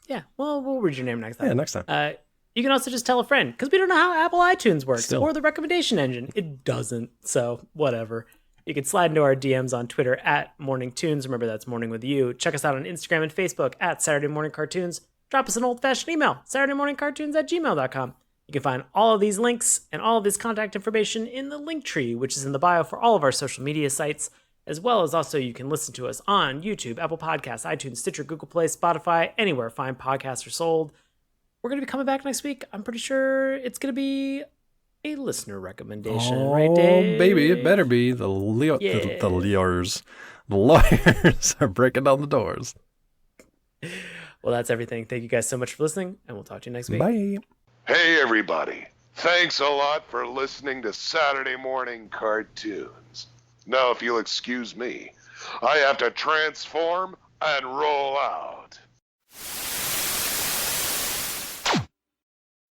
Yeah, well, we'll read your name next time. Yeah, next time. You can also just tell a friend, because we don't know how Apple iTunes works or the recommendation engine. It doesn't, so whatever. You can slide into our DMs on Twitter at Morning Tunes. Remember, that's Morning with You. Check us out on Instagram and Facebook at Saturday Morning Cartoons. Drop us an old-fashioned email, SaturdayMorningCartoons@gmail.com. You can find all of these links and all of this contact information in the link tree, which is in the bio for all of our social media sites. as well as also you can listen to us on YouTube, Apple Podcasts, iTunes, Stitcher, Google Play, Spotify, anywhere fine podcasts are sold. We're going to be coming back next week. I'm pretty sure it's going to be a listener recommendation, right, Dave? Oh, baby, it better be. The lawyers are breaking down the doors. Well, that's everything. Thank you guys so much for listening, and we'll talk to you next week. Bye. Hey, everybody. Thanks a lot for listening to Saturday Morning Cartoons. Now, if you'll excuse me, I have to transform and roll out.